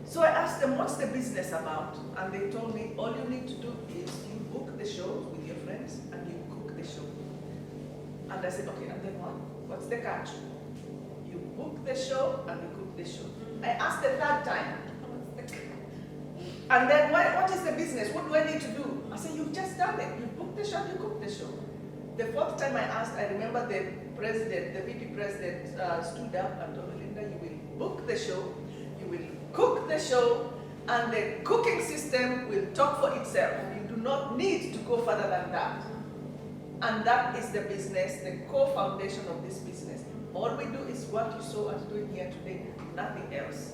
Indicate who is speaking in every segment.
Speaker 1: So I asked them, what's the business about? And they told me, all you need to do is you book the show with your friends and you cook the show. And I said, okay, and then what? What's the catch? You book the show and you cook the show. I asked the third time, and then what is the business? What do I need to do? I said, you've just done it. You book the show, you cook the show. The fourth time I asked, I remember the president, the VP president stood up and told me, Linda, you will book the show, you will cook the show, and the cooking system will talk for itself. You do not need to go further than that. And that is the business, the core foundation of this business. All we do is what you saw us doing here today, nothing else.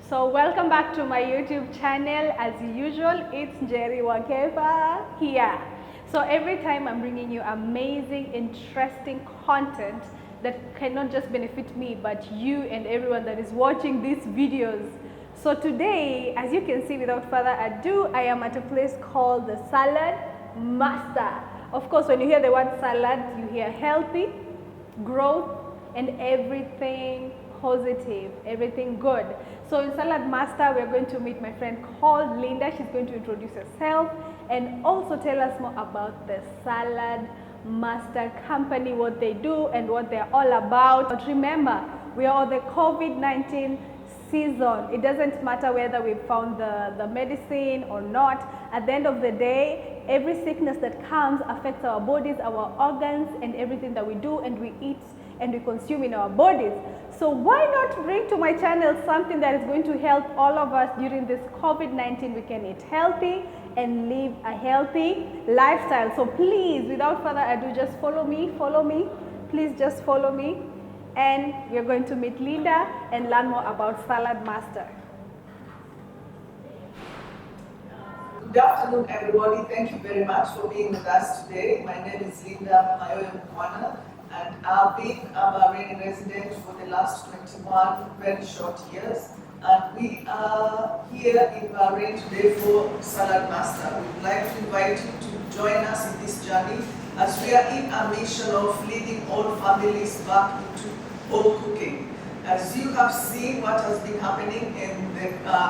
Speaker 2: So welcome back to my YouTube channel. As usual, it's Jerry Kefa here. So every time I'm bringing you amazing, interesting content that cannot just benefit me, but you and everyone that is watching these videos. So today, as you can see, without further ado, I am at a place called the Saladmaster. Of course, when you hear the word salad, you hear healthy, growth, and everything positive, everything good. So in Saladmaster, we're going to meet my friend called Linda. She's going to introduce herself and also tell us more about the Saladmaster company, what they do and what they're all about. But remember, we are on the COVID-19 season. It doesn't matter whether we've found the medicine or not. At the end of the day, every sickness that comes affects our bodies, our organs, and everything that we do and we eat and we consume in our bodies. So why not bring to my channel something that is going to help all of us during this COVID-19? We can eat healthy and live a healthy lifestyle. So please, without further ado, just follow me, please just follow me. And we're going to meet Linda and learn more about Saladmaster.
Speaker 1: Good afternoon, everybody. Thank you very much for being with us today. My name is Linda Mukwana, and I've been a Bahrain resident for the last 21 very short years. And we are here in Bahrain today for Saladmaster. We would like to invite you to join us in this journey as we are in a mission of leading all families back into home cooking. As you have seen what has been happening in the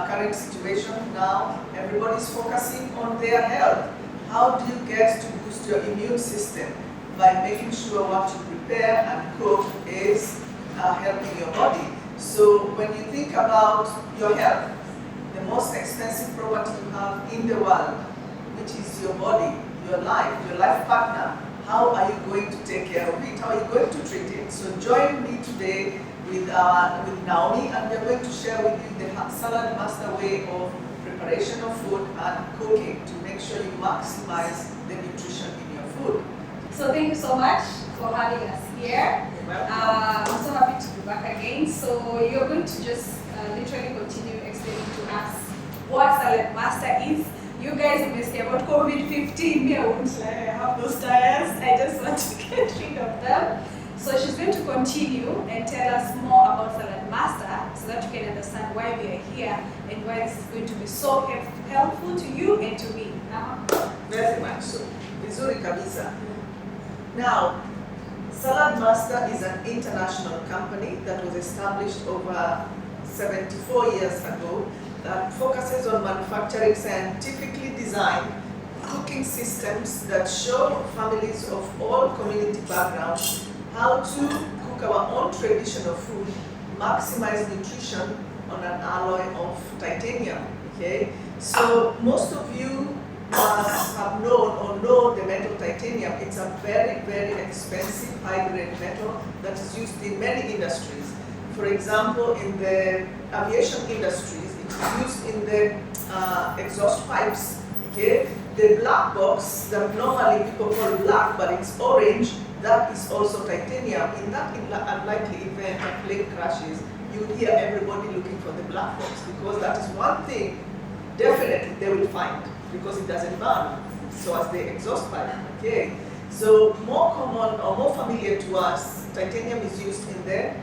Speaker 1: current situation now, everybody's focusing on their health. How do you get to boost your immune system? By making sure what you prepare and cook is helping your body. So when you think about your health, the most expensive property you have in the world, which is your body, your life partner, how are you going to take care of it? How are you going to treat it? So join me today with Naomi, and we're going to share with you the Saladmaster way of preparation of food and cooking to make sure you maximize the nutrition in your food.
Speaker 3: So thank you so much for having us here. I'm so happy to be back again. So you're going to just literally continue explaining to us what Saladmaster is. You guys will say about COVID-15. Me, I won't lie, I have those tires. I just want to get rid of them. So she's going to continue and tell us more about Saladmaster so that you can understand why we are here and why this is going to be so helpful to you and to me.
Speaker 1: Very much so. Vizuri kabisa. Now, Saladmaster is an international company that was established over 74 years ago that focuses on manufacturing scientifically designed cooking systems that show families of all community backgrounds how to cook our own traditional food, maximize nutrition on an alloy of titanium. Okay, so most of you must have known or know the metal titanium. It's a very, very expensive high-grade metal that is used in many industries. For example, in the aviation industries, it is used in the exhaust pipes. Okay, the black box that normally people call black, but it's orange, that is also titanium. In that unlikely event a plane crashes, you will hear everybody looking for the black box, because that is one thing definitely they will find, because it doesn't burn, so as the exhaust pipe. Okay, so more common or more familiar to us, titanium is used in the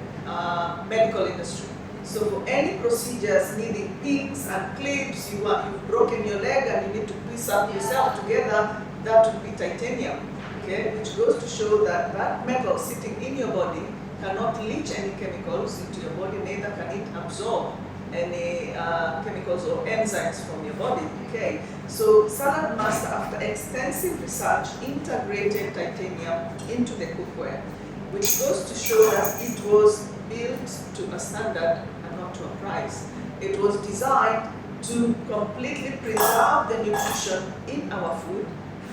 Speaker 1: medical industry. So for any procedures needing pins and clips, you've broken your leg and you need to piece up yourself together, that would be titanium. okay, which goes to show that that metal sitting in your body cannot leach any chemicals into your body, neither can it absorb any chemicals or enzymes from your body, okay? So Saladmaster, after extensive research, integrated titanium into the cookware, which goes to show that it was built to a standard and not to a price. It was designed to completely preserve the nutrition in our food,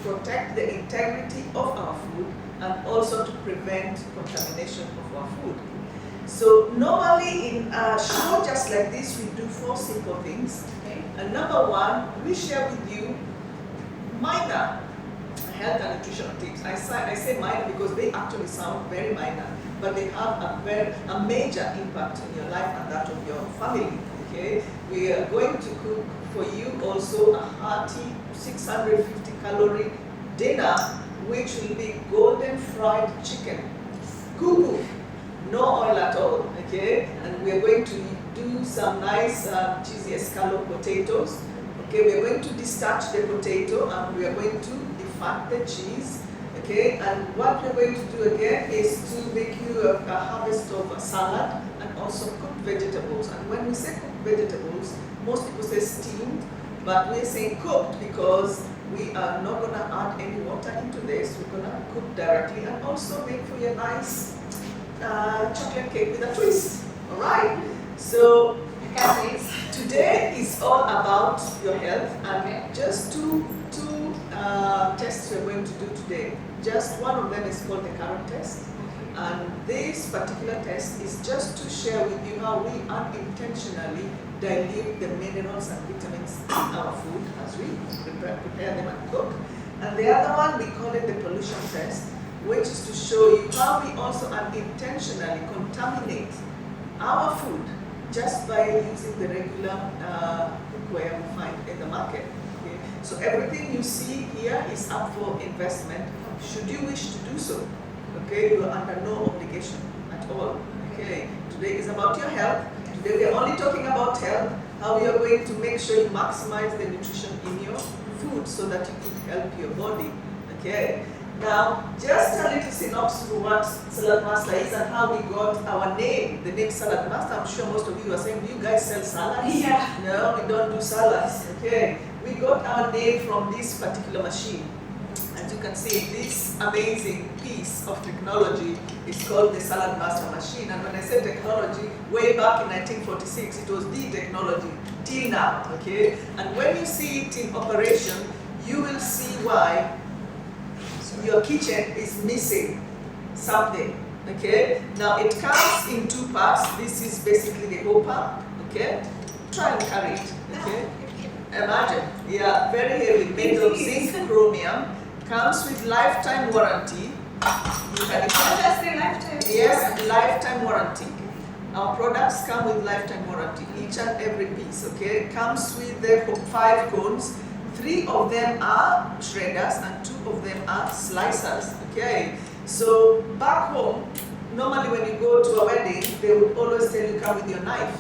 Speaker 1: protect the integrity of our food, and also to prevent contamination of our food. So normally in a show just like this, we do 4 simple things.
Speaker 3: Okay.
Speaker 1: And number 1, we share with you minor health and nutritional tips. I say minor because they actually sound very minor, but they have a major impact on your life and that of your family. Okay, we are going to cook for you also a hearty 650 calorie dinner, which will be golden fried chicken, kuku, no oil at all. Okay, and we are going to do some nice cheesy escalope potatoes. Okay, we are going to destarch the potato and we are going to defat the cheese. Okay, and what we're going to do again is to make you a harvest of a salad and also cooked vegetables. And when we say cooked vegetables, most people say steamed, but we're saying cooked because we are not going to add any water into this. We're going to cook directly and also make for you a nice chocolate cake with a twist. All right. So today is all about your health, and just two tests we're going to do today. Just one of them is called the carrot test, and this particular test is just to share with you how we unintentionally dilute the minerals and vitamins in our food as we prepare them and cook. And the other one, we call it the pollution test, which is to show you how we also unintentionally contaminate our food just by using the regular cookware we find in the market. Okay? So everything you see here is up for investment, should you wish to do so. Okay, you are under no obligation at all. Okay, today is about your health. Today we are only talking about health, how you are going to make sure you maximize the nutrition in your food so that you could help your body. Okay. Now, just a little synopsis of what Saladmaster is and how we got our name, the name Saladmaster. I'm sure most of you are saying, do you guys sell salads?
Speaker 3: Yeah.
Speaker 1: No, we don't do salads. Okay. We got our name from this particular machine. As you can see, this amazing piece of technology is called the Saladmaster machine. And when I say technology, way back in 1946, it was the technology till now. Okay. And when you see it in operation, you will see why your kitchen is missing something. Okay, now it comes in 2 parts. This is basically the hopper. Okay, try and carry it. Okay, imagine, yeah, very heavy, made of zinc chromium, comes with lifetime warranty. You can yes, lifetime warranty. Our products come with lifetime warranty, each and every piece. Okay, comes with the 5 cones. 3 of them are shredders and 2 of them are slicers. Okay, so back home, normally when you go to a wedding, they would always tell you come with your knife.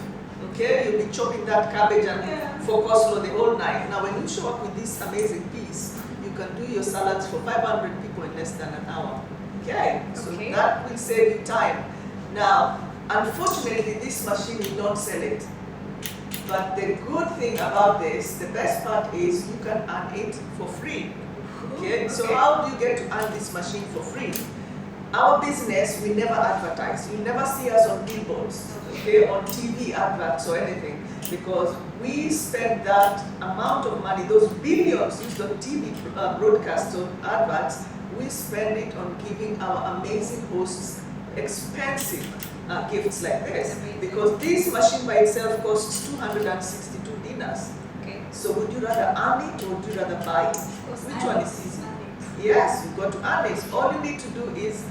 Speaker 1: Okay, you'll be chopping that cabbage and focus on the whole night. Now when you show up with this amazing piece, you can do your salads for 500 people in less than an hour. Okay, so that will save you time. Now, unfortunately, this machine, we don't sell it. But the good thing about this, the best part is you can earn it for free. Okay, so how do you get to earn this machine for free? Our business, we never advertise. You'll never see us on billboards, okay, on TV adverts or anything, because we spend that amount of money, those billions used on TV broadcasts or adverts, we spend it on giving our amazing hosts expensive gifts like this, because this machine by itself costs 262 dinars. Okay. So would you rather earn it or would you rather buy it? Which one is easy? Yes, you've got to earn it. All you need to do is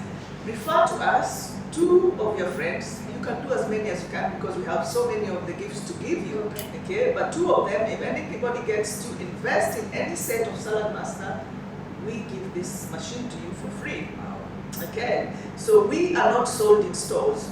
Speaker 1: refer to us, 2 of your friends. You can do as many as you can because we have so many of the gifts to give you. Okay, but 2 of them, if anybody gets to invest in any set of Saladmaster, we give this machine to you for free. Okay, so we are not sold in stores.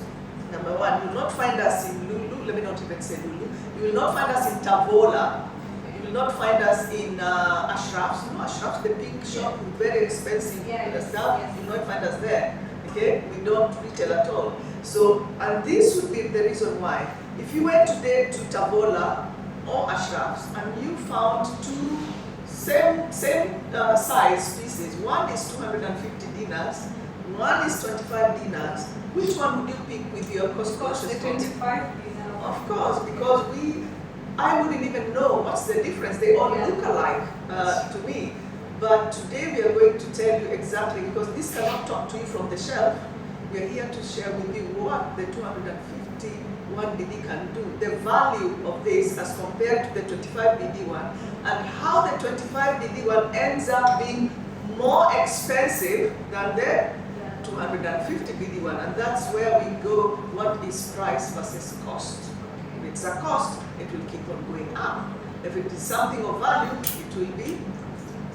Speaker 1: Number 1, you will not find us in Lulu. Let me not even say Lulu. You will not find us in Tavola. You will will not find us in Ashraf's. You know Ashraf's, the big shop with very expensive stuff. You will not find us there. Okay, we don't retail at all. So, and this would be the reason why. If you went today to Tavola or Ashraf's and you found two same size pieces, one is 250 dinars, one is 25 dinars, which one would you pick with your cost conscious?
Speaker 3: 25 dinars.
Speaker 1: Of course, because I wouldn't even know what's the difference. They all look alike to me. But today we are going to tell you exactly, because this cannot talk to you from the shelf. We are here to share with you what the 251 BD can do, the value of this as compared to the 25 BD one, and how the 25 BD one ends up being more expensive than the 250 BD one. And that's where we go, what is price versus cost. If it's a cost, it will keep on going up. If it is something of value, it will be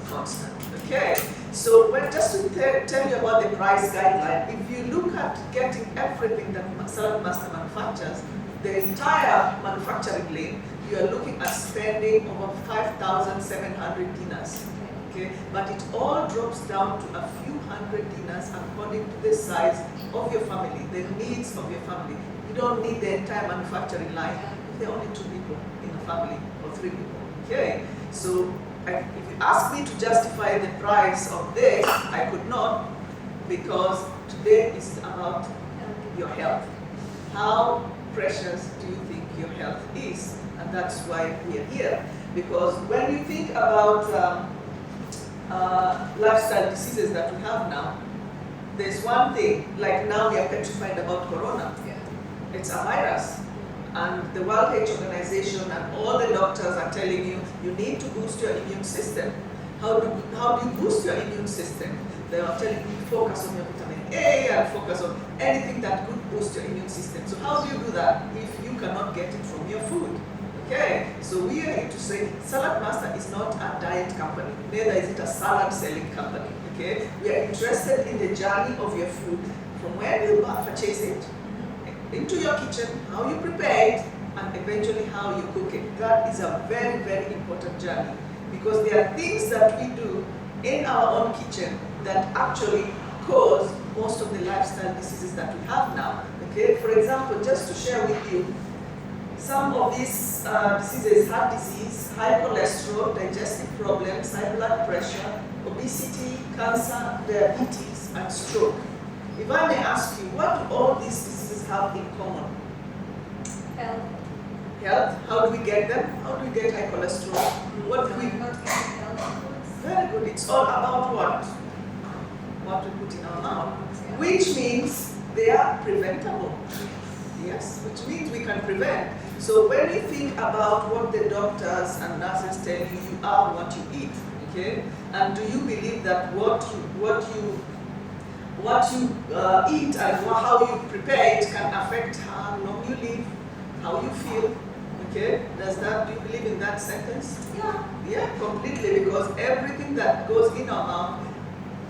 Speaker 1: constant. Okay, so just to tell you about the price guideline, if you look at getting everything that Saladmaster manufactures, the entire manufacturing lane, you are looking at spending over 5,700 dinars. Okay, but it all drops down to a few hundred dinars according to the size of your family, the needs of your family. You don't need the entire manufacturing line if there are only 2 people in a family or 3 people. Okay, so if you ask me to justify the price of this, I could not, because today is about your health. How precious do you think your health is? And that's why we are here. Because when you think about lifestyle diseases that we have now, there's one thing, like now we are petrified about corona. It's a virus. And the World Health Organization and all the doctors are telling you, you need to boost your immune system. How do you boost your immune system? They are telling you, focus on your vitamin A and focus on anything that could boost your immune system. So how do you do that if you cannot get it from your food? Okay, so we are here to say Saladmaster is not a diet company, neither is it a salad selling company. Okay, we are interested in the journey of your food from where you purchase it, into your kitchen, how you prepare it, and eventually how you cook it. That is a very, very important journey, because there are things that we do in our own kitchen that actually cause most of the lifestyle diseases that we have now. Okay, for example, just to share with you, some of these diseases: heart disease, high cholesterol, digestive problems, high blood pressure, obesity, cancer, diabetes, and stroke. If I may ask you, what do all these diseases have in common?
Speaker 3: Health.
Speaker 1: Health. How do we get them? How do we get high cholesterol? What do we? Very good. It's all about what? What we put in our mouth. Which means they are preventable. Yes, which means we can prevent. So when you think about what the doctors and nurses tell you, you are what you eat. Okay? And do you believe that what you eat and how you prepare it can affect how long you live, how you feel? Okay, do you believe in that sentence?
Speaker 3: Yeah.
Speaker 1: Yeah, completely, because everything that goes in our mouth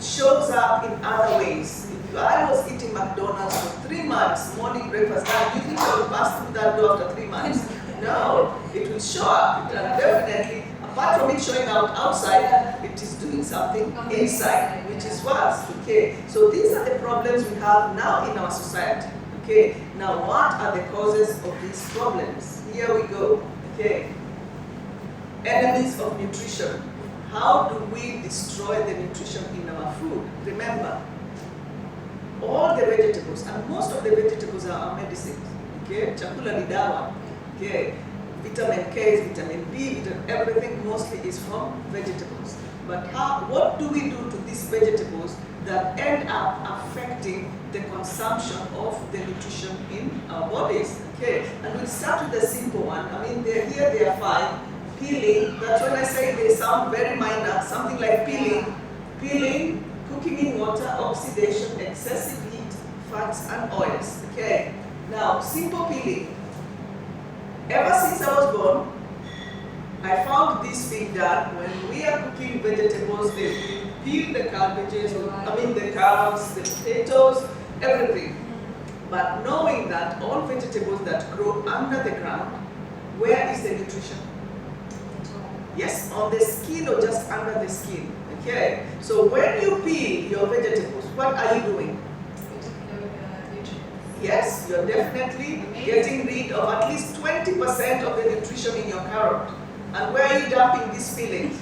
Speaker 1: shows up in other ways. If I was eating McDonald's for 3 months, morning, breakfast, lunch, do you think I will pass through that door after 3 months? No, it will show up. It will definitely, apart from it showing out outside, it is doing something inside, which is worse. Okay, so these are the problems we have now in our society. Okay, now what are the causes of these problems? Here we go. Okay, enemies of nutrition. How do we destroy the nutrition in our food? Remember, all the vegetables, and most of the vegetables are our medicines. Okay, chakula ni dawa. Okay, vitamin K, vitamin B, everything mostly is from vegetables. But what do we do to these vegetables that end up affecting the consumption of the nutrition in our bodies? Okay, and we'll start with the simple one. I mean, there are 5. Peeling, that's when I say they sound very minor, something like peeling, cooking in water, oxidation, excessive heat, fats and oils. Okay, now simple peeling. Ever since I was born, I found this being done when we are cooking vegetables. They peel the cabbages, the carrots, the potatoes, everything. But knowing that all vegetables that grow under the ground, where is the nutrition? Yes, on the skin or just under the skin. Okay. So when you peel your vegetables, what are you doing? Yes, you're definitely getting rid of at least 20% of the nutrition in your carrot. And where are you dumping this peeling?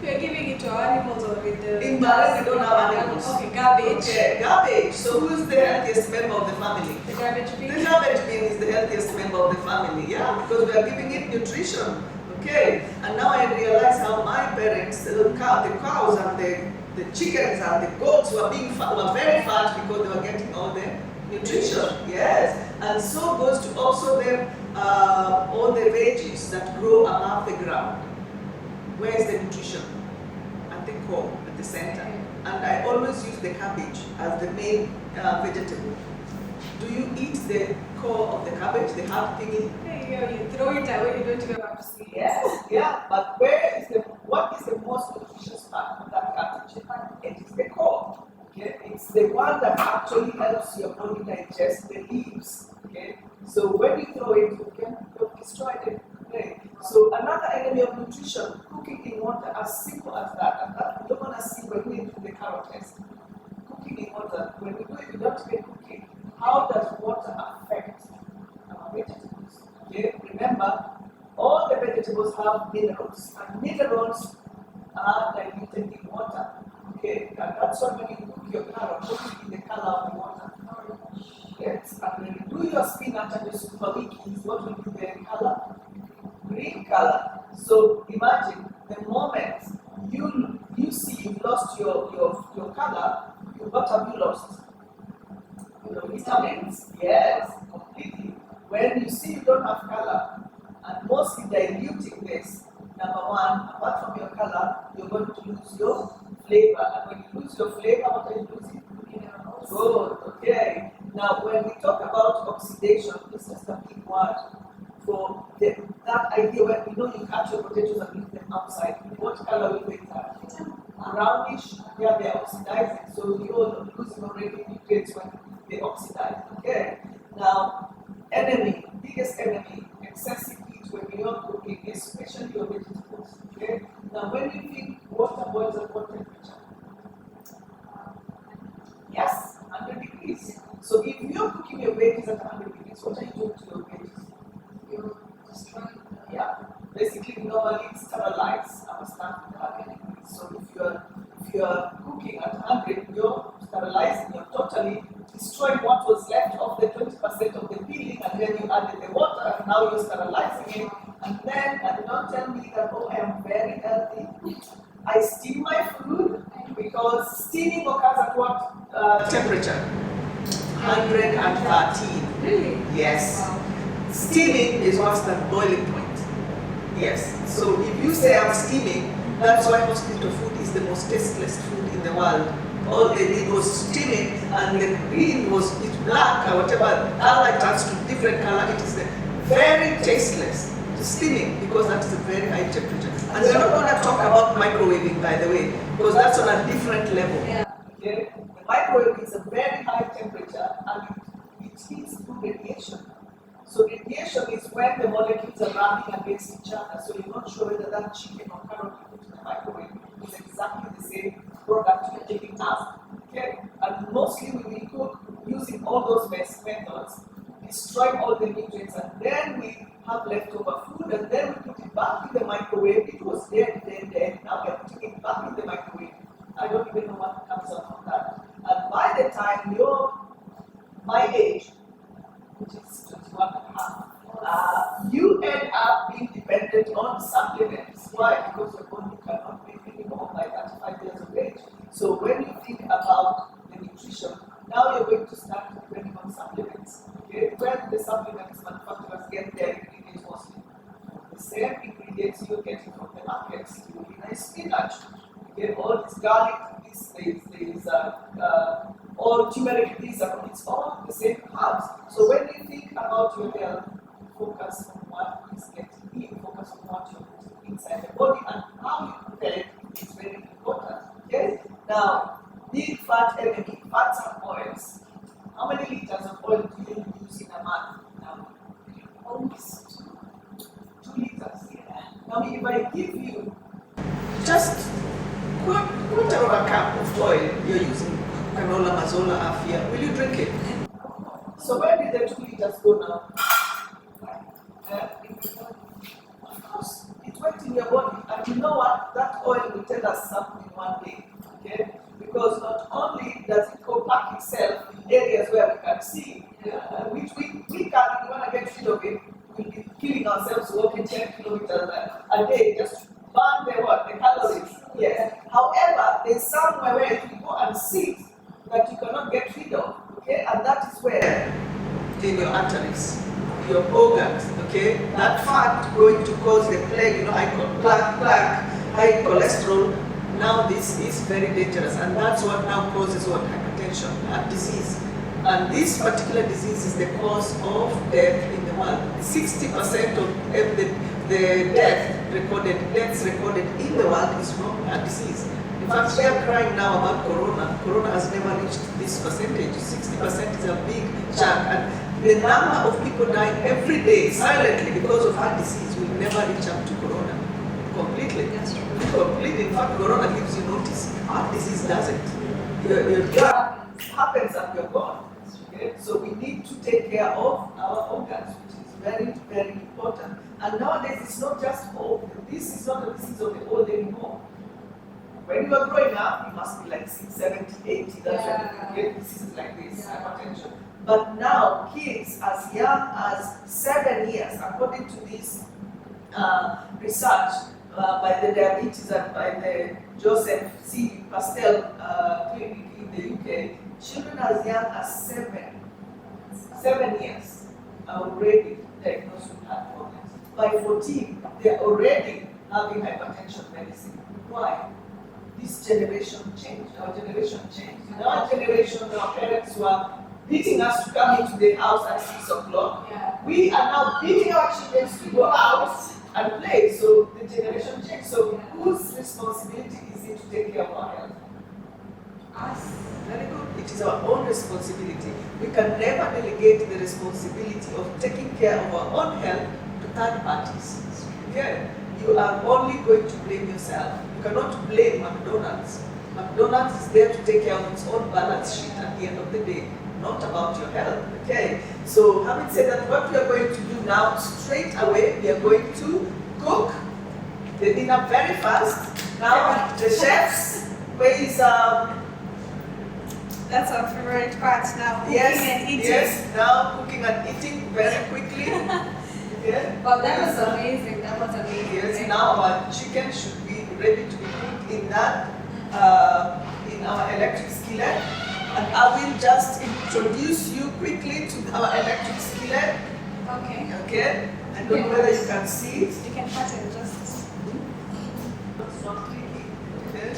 Speaker 3: We're giving it to our animals or with the...
Speaker 1: In Bahrain, we don't have animals.
Speaker 3: Okay, garbage.
Speaker 1: Okay, garbage. So who's the healthiest member of the family?
Speaker 3: The garbage bin.
Speaker 1: The garbage bin is the healthiest member of the family, yeah, because we are giving it nutrition. Okay, and now I realize how my parents, the cows and the chickens and the goats were very fat because they were getting all the nutrition. Yes, and so goes to also all the veggies that grow above the ground. Where is the nutrition? At the core, at the center. And I always use the cabbage as the main vegetable. Do you eat the core of the cabbage, the hard thingy?
Speaker 3: Yeah, you throw it away, you don't even have to see it.
Speaker 1: Yes, yeah, but what is the most nutritious part of that cabbage? It is the core. Okay? It's the one that actually helps your body digest the leaves. Okay? So when you throw it, you've destroyed it. Okay? So another enemy of nutrition, cooking in water, as simple as that. And that we don't want to see when we do the carrot test. Cooking in water, when we do it without even cooking, how does water affect our vegetables? Okay? Remember, all the vegetables have minerals, and minerals are diluted in water. Okay? And that's why when you cook your carrot, put it in the color of the water. Yes, and when you do your spinach and your superwikis, what will be the color? Green color. So imagine the moment you see you've lost your color, what have you lost? Your vitamins. Yes, completely. When you see you don't have color, and mostly diluting this, number one, apart from your color, you're going to lose your flavor. And when you lose your flavor, what are you losing? Good, okay. Now, when we talk about oxidation, this is the big word for that idea when you cut your potatoes and leave them outside. What color will they have? Brownish, yeah, they're oxidizing. So you're losing already nutrients when they oxidize. Okay. Now, biggest enemy, excessive heat when you're cooking, especially your vegetables. Okay. Now, when you think water boils at what temperature? Yes, 100 degrees. So if you're cooking your veggies at 100 degrees, what are you doing to your veggies? You're destroying. Yeah. Basically, normally it sterilizes our stuff at 100 degrees. So if you're cooking at 100, you're sterilizing. You're totally destroying what was left of the 20% of the peeling, and then you added the water, and now you're sterilizing it. And don't tell me that, oh, I am very healthy. I steam my food because steaming occurs at what temperature? 113.
Speaker 3: Really?
Speaker 1: Yes.
Speaker 3: Wow.
Speaker 1: Steaming is what's the boiling point. Yes. So if you say I'm steaming, that's why mosquito food is the most tasteless food in the world. All they did was steaming, and the green was black or whatever. Color turns to different color. It is very tasteless. Steaming, because that is a very high temperature. And we're not going to talk about microwaving, by the way, because that's on a different level.
Speaker 3: Yeah.
Speaker 1: Okay? The microwave is a very high temperature, and it heats through radiation. So radiation is when the molecules are rubbing against each other. So you're not sure whether that chicken or carrot you put in the microwave is exactly the same product you're taking out. Okay? And mostly we will cook using all those methods, destroying all the nutrients, and then we have leftover food, and then we put it back in the microwave. It was dead. Now we're putting it back in the microwave. I don't even know what comes out from that. And by the time you're my age, which is 21 and a half, you end up being dependent on supplements. Why? Because your body cannot make anymore by 35 years of age. So when you think about the nutrition, now you're going to start depending on supplements. Okay? Where the supplements manufacturers get their ingredients mostly? The same ingredients you're getting from the markets. Really nice spinach. Okay? All this garlic, all turmeric, it's all the same herbs. So when you think about your health, focus on what is getting in, focus on what you're putting inside the body, and how you prepare it is very important. Okay? Now, big fat enemy, fats and oils. How many liters of oil do you use in a month? Now, almost 2 liters. Yeah. Now, if I give you just whatever cup of oil you're using, canola, mazola, afia, will you drink it? So where did the 2 liters go now? Of course, it went in your body, and you know what? That oil will tell us something one day, okay? Because not only does it co-pack itself in areas where we can see, which we want to get rid of it, we'll be killing ourselves walking 10 kilometers a day just to burn the calories. Yes. However, there's somewhere where it will go and sit that you cannot get rid of, okay? And that is where in your arteries, your organs, okay? That fat going to cause the plague, high cholesterol. Now this is very dangerous, and that's what now causes hypertension, heart disease. And this particular disease is the cause of death in the world. 60% of the deaths recorded in the world is from heart disease. In fact, we are crying now about corona. Corona has never reached this percentage. 60% is a big chunk. And the number of people dying every day silently because of heart disease will never reach up to corona. Completely.
Speaker 3: That's true.
Speaker 1: Completely. In fact, corona gives you notice. Heart disease doesn't. Your drug happens and you're gone. Okay? So we need to take care of our organs, which is very, very important. And nowadays, it's not just old. This is not a disease of the old anymore. When you are growing up, you must be like 6, 70, 80. That's when you get diseases like this, hypertension. But now, kids as young as 7 years, according to this research by the diabetes and by the Joseph C. Pastel clinic in the UK, children as young as 7 years are already diagnosed with heart problems. By 14, they are already having hypertension medicine. Why? This generation changed. Our generation changed. In our generation, our parents were beating us to come into the house at 6 o'clock.
Speaker 3: Yeah.
Speaker 1: We are now beating our children to go out and play. So the generation changed. So whose responsibility is it to take care of our health?
Speaker 3: Us.
Speaker 1: Very good. It is our own responsibility. We can never delegate the responsibility of taking care of our own health to third parties. Okay? You are only going to blame yourself. You cannot blame McDonald's. McDonald's is there to take care of its own balance sheet at the end of the day, not about your health. Okay? So having said that, what we are going to do now, straight away, we are going to cook the dinner very fast. Now the chefs, where is
Speaker 3: That's our favorite part now.
Speaker 1: yes,
Speaker 3: Cooking and eating.
Speaker 1: yes, now cooking and eating very quickly. Yeah.
Speaker 3: Well, that was amazing. That was amazing.
Speaker 1: Yes, now our chicken should be ready to be cooked in that, in our electric skillet. And I will just introduce you quickly to our electric skillet.
Speaker 3: Okay.
Speaker 1: Okay? I don't know whether you can see it.
Speaker 3: You can cut it just.
Speaker 1: It's not tricky. Okay?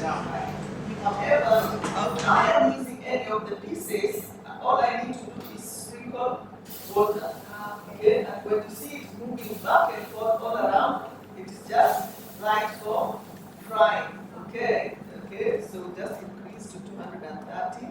Speaker 1: However, I am using any of the pieces. All I need to do is sprinkle water. Okay? And when you see it moving back and forth all around, it is just right for frying. Okay? Okay? So just increase to 230.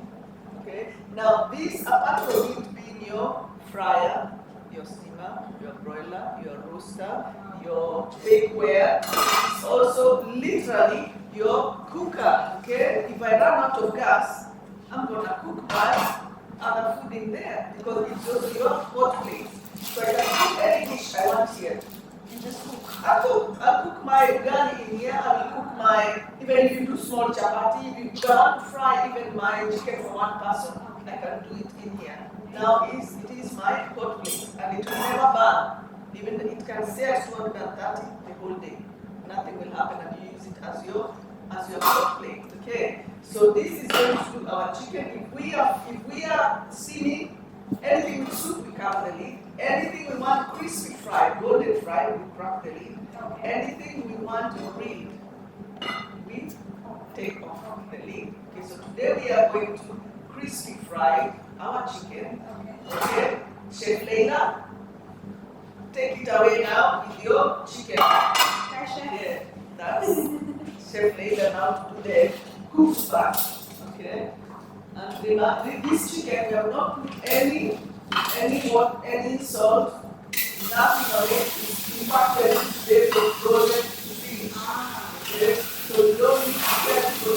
Speaker 1: Okay? Now this, apart from it being your fryer, your steamer, your broiler, your roaster, your bakeware, it's also literally your cooker. Okay? If I run out of gas, I'm gonna cook my other food in there because it's just your hot plate. So I can cook any dish I want here. And just cook. I'll cook my ugali in here. I will cook my, even if you do small chapati, if you want to fry even my chicken for one person, I can do it in here. Now it is my hot plate and it will never burn. Even it can stay at 230 the whole day. Nothing will happen and you use it as your hot plate. Okay. So this is going to do our chicken. If we are seeing anything with soup, we cover the lid. Anything we want crispy fried, golden fried, we crack the lid. Anything we want grilled, we take off the lid. Okay, so today we are going to crispy fry our chicken. Okay, Chef Leila, take it away now with your chicken. Yeah, that's Chef Leila now to do the cooked part. Okay, and remember, this chicken we have not put any salt, nothing on it. In fact, we are frozen to finish. Okay, So you don't need to get to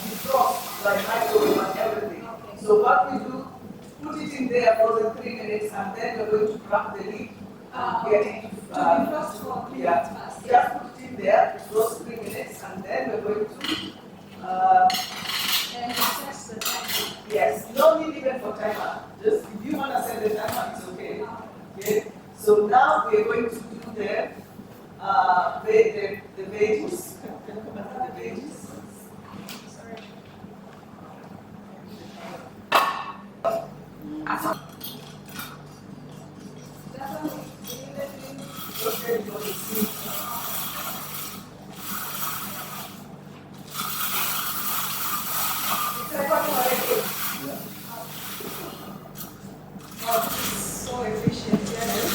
Speaker 1: defrost like microwave and everything.
Speaker 3: Okay.
Speaker 1: So what we do, put it in there for the 3 minutes, and then we're going to crack the lid and get
Speaker 3: Okay.
Speaker 1: it.
Speaker 3: To defrost for 3 minutes first.
Speaker 1: Just put it in there, defrost 3 minutes, and then we're going to
Speaker 3: And set the time.
Speaker 1: yes, no need even for timer. Just if you want to set the timer, it's okay. Okay. So now we're going to do the veggies. The veggies.
Speaker 3: Sorry. That one we
Speaker 1: Okay, you want to see. It's like what you already.
Speaker 3: Oh, this is so efficient. Yes.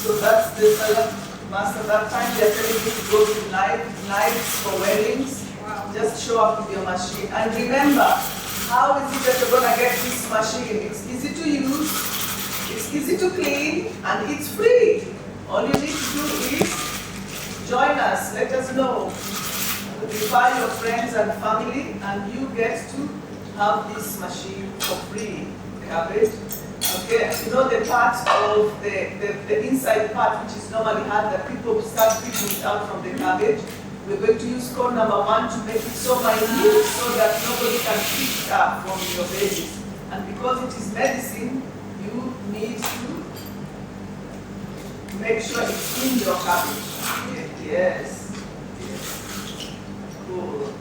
Speaker 1: So that's the salad master. That time they're telling you to go to knives for weddings.
Speaker 3: Wow.
Speaker 1: Just show up with your machine. And remember, how is it that you're gonna get this machine? It's easy to use, it's easy to clean, and it's free. All you need to do is join us, let us know. Invite your friends and family, and you get to have this machine for free. Cabbage. Okay, you know the part of the inside part, which is normally hard, that people start picking it out from the cabbage. We're going to use cone number 1 to make it so minute so that nobody can pick it up from your veggies. And because it is medicine, you need to make sure it's in your cabbage. Yes. Yes. Cool.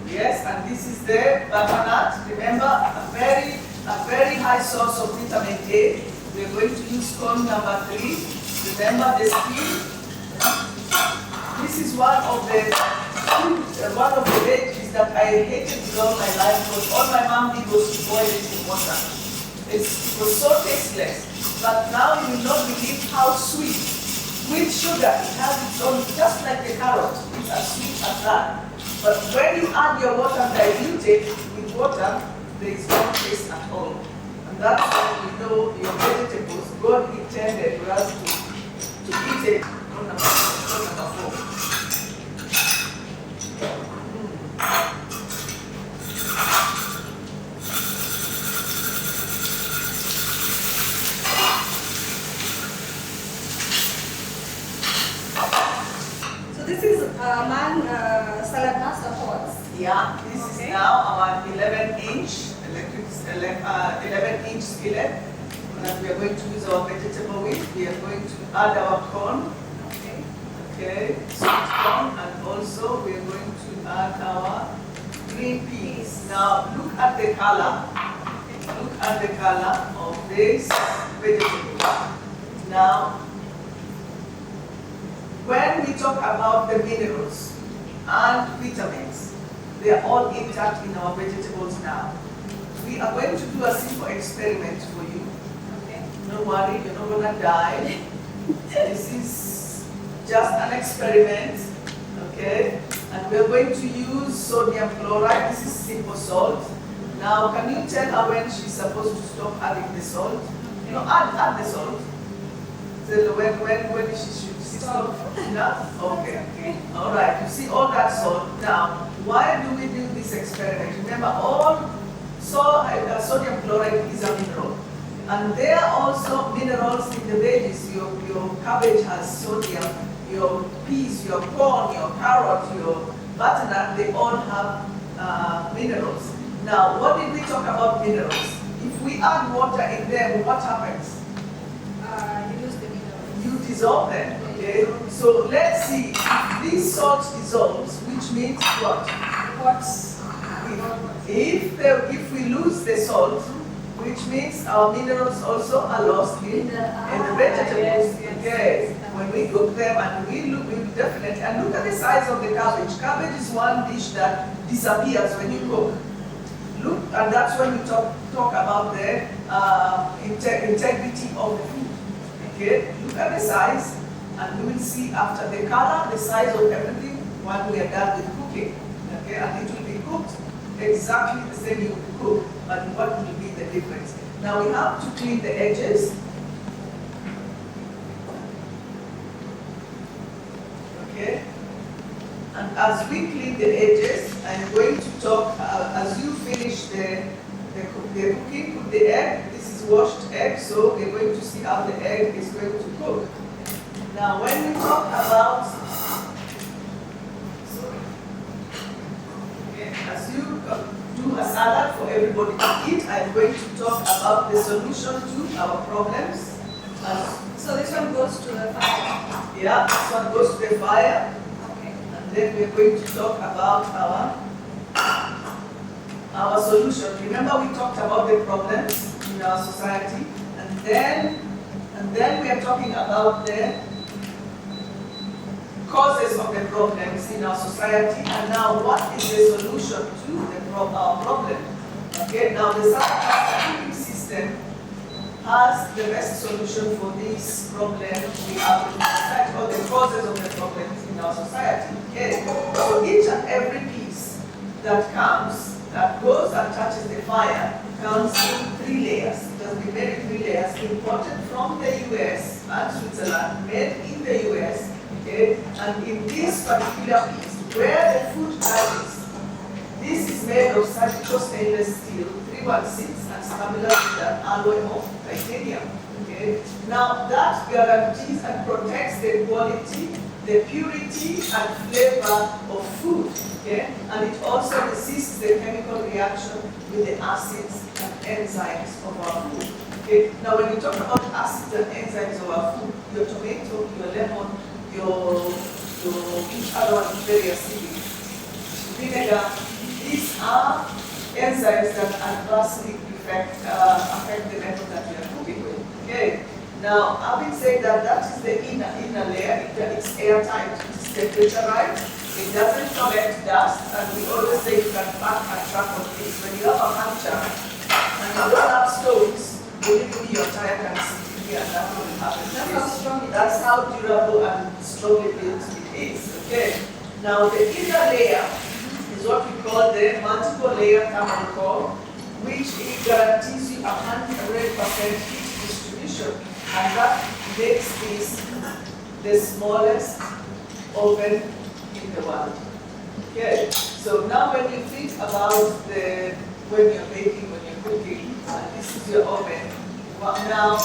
Speaker 1: Yes, and this is the butternut. Remember, a very high source of vitamin A. We're going to use cone number 3. Remember the skin. This is one of the veggies that I hated with all my life, because all my mom did was to boil it in water. It was so tasteless. But now you will not believe how sweet. With sugar, it has its own, just like the carrot. It's as sweet as that. But when you add your water and dilute it with water, there is no taste at all. And that's how you know your vegetables, God intended for us to eat it. Rule number 4.
Speaker 3: So this is Saladmaster pots.
Speaker 1: Yeah, this is now our 11-inch 11-inch skillet that we are going to use our vegetable with. We are going to add our corn. Okay, sweet corn, and also we are going to add our green peas. Now look at the color. Look at the color of this vegetable. Now, when we talk about the minerals and vitamins, they are all intact in our vegetables now. We are going to do a simple experiment for you.
Speaker 3: Okay.
Speaker 1: Don't worry, you're not going to die. This is just an experiment, okay? And we're going to use sodium chloride. This is simple salt. Now, can you tell her when she's supposed to stop adding the salt? You know, add the salt. So when she should stop? Enough? Okay. All right. You see all that salt. Now, why do we do this experiment? Remember, all sodium chloride is a mineral. And there are also minerals in the veggies. Your cabbage has sodium, your peas, your corn, your carrot, your butternut, they all have minerals. Now, what did we talk about minerals? If we add water in them, what happens?
Speaker 3: You lose the minerals.
Speaker 1: You dissolve them, okay? So let's see, this salt dissolves, which means what? If we lose the salt, which means our minerals also are lost in the vegetables. Yes. When we cook them, and we definitely, and look at the size of the cabbage. Cabbage is one dish that disappears when you cook. Look, and that's when we talk about the integrity of the food. Okay, look at the size, and we will see after the color, the size of everything when we are done with cooking. Okay, and it will be cooked exactly the same you would cook, but what will be the difference? Now we have to clean the edges. as we clean the edges, I'm going to talk, as you finish the cooking, put the egg. This is washed egg, so we're going to see how the egg is going to cook. Now, when we talk about, as you do a salad for everybody to eat, I'm going to talk about the solution to our problems.
Speaker 3: So this one goes to the fire?
Speaker 1: Yeah, this one goes to the fire.
Speaker 3: Okay.
Speaker 1: And then we're going to talk about our solution. Remember, we talked about the problems in our society, and then we are talking about the causes of the problems in our society, and now what is the solution to our problem? Okay, now the Saladmaster cooking system has the best solution for this problem we have in our society, or the causes of the problems in our society. Okay, so each and every piece that goes and touches the fire comes in 3 layers. It has been made in 3 layers, imported from the US and Switzerland, made in the US. Okay, and in this particular piece, where the food touches, this is made of surgical stainless steel, 316, and stamina with an alloy of titanium. Okay, now that guarantees and protects the quality, the purity, and flavor of food. Okay, and it also resists the chemical reaction with the acids and enzymes of our food. Okay, now when you talk about acids and enzymes of our food, your tomato, your lemon, your each other one is very acidic. Vinegar, these are enzymes that adversely affect the method that we are cooking with. Okay. Now, having said that, that is the inner layer. It's airtight, it's temperaturized, it doesn't collect dust, and we always say you can pack a truck of this. When you have a puncture and you don't have stones, believe me, your tire can sit in here, and that will happen. That's how durable and strongly built it is. Okay. Now, the inner layer is what we call the multiple layer thermal core, which it guarantees you 100% heat distribution, and that makes this the smallest oven in the world. Okay, so now when you think about when you're baking, when you're cooking, and this is your oven, well, now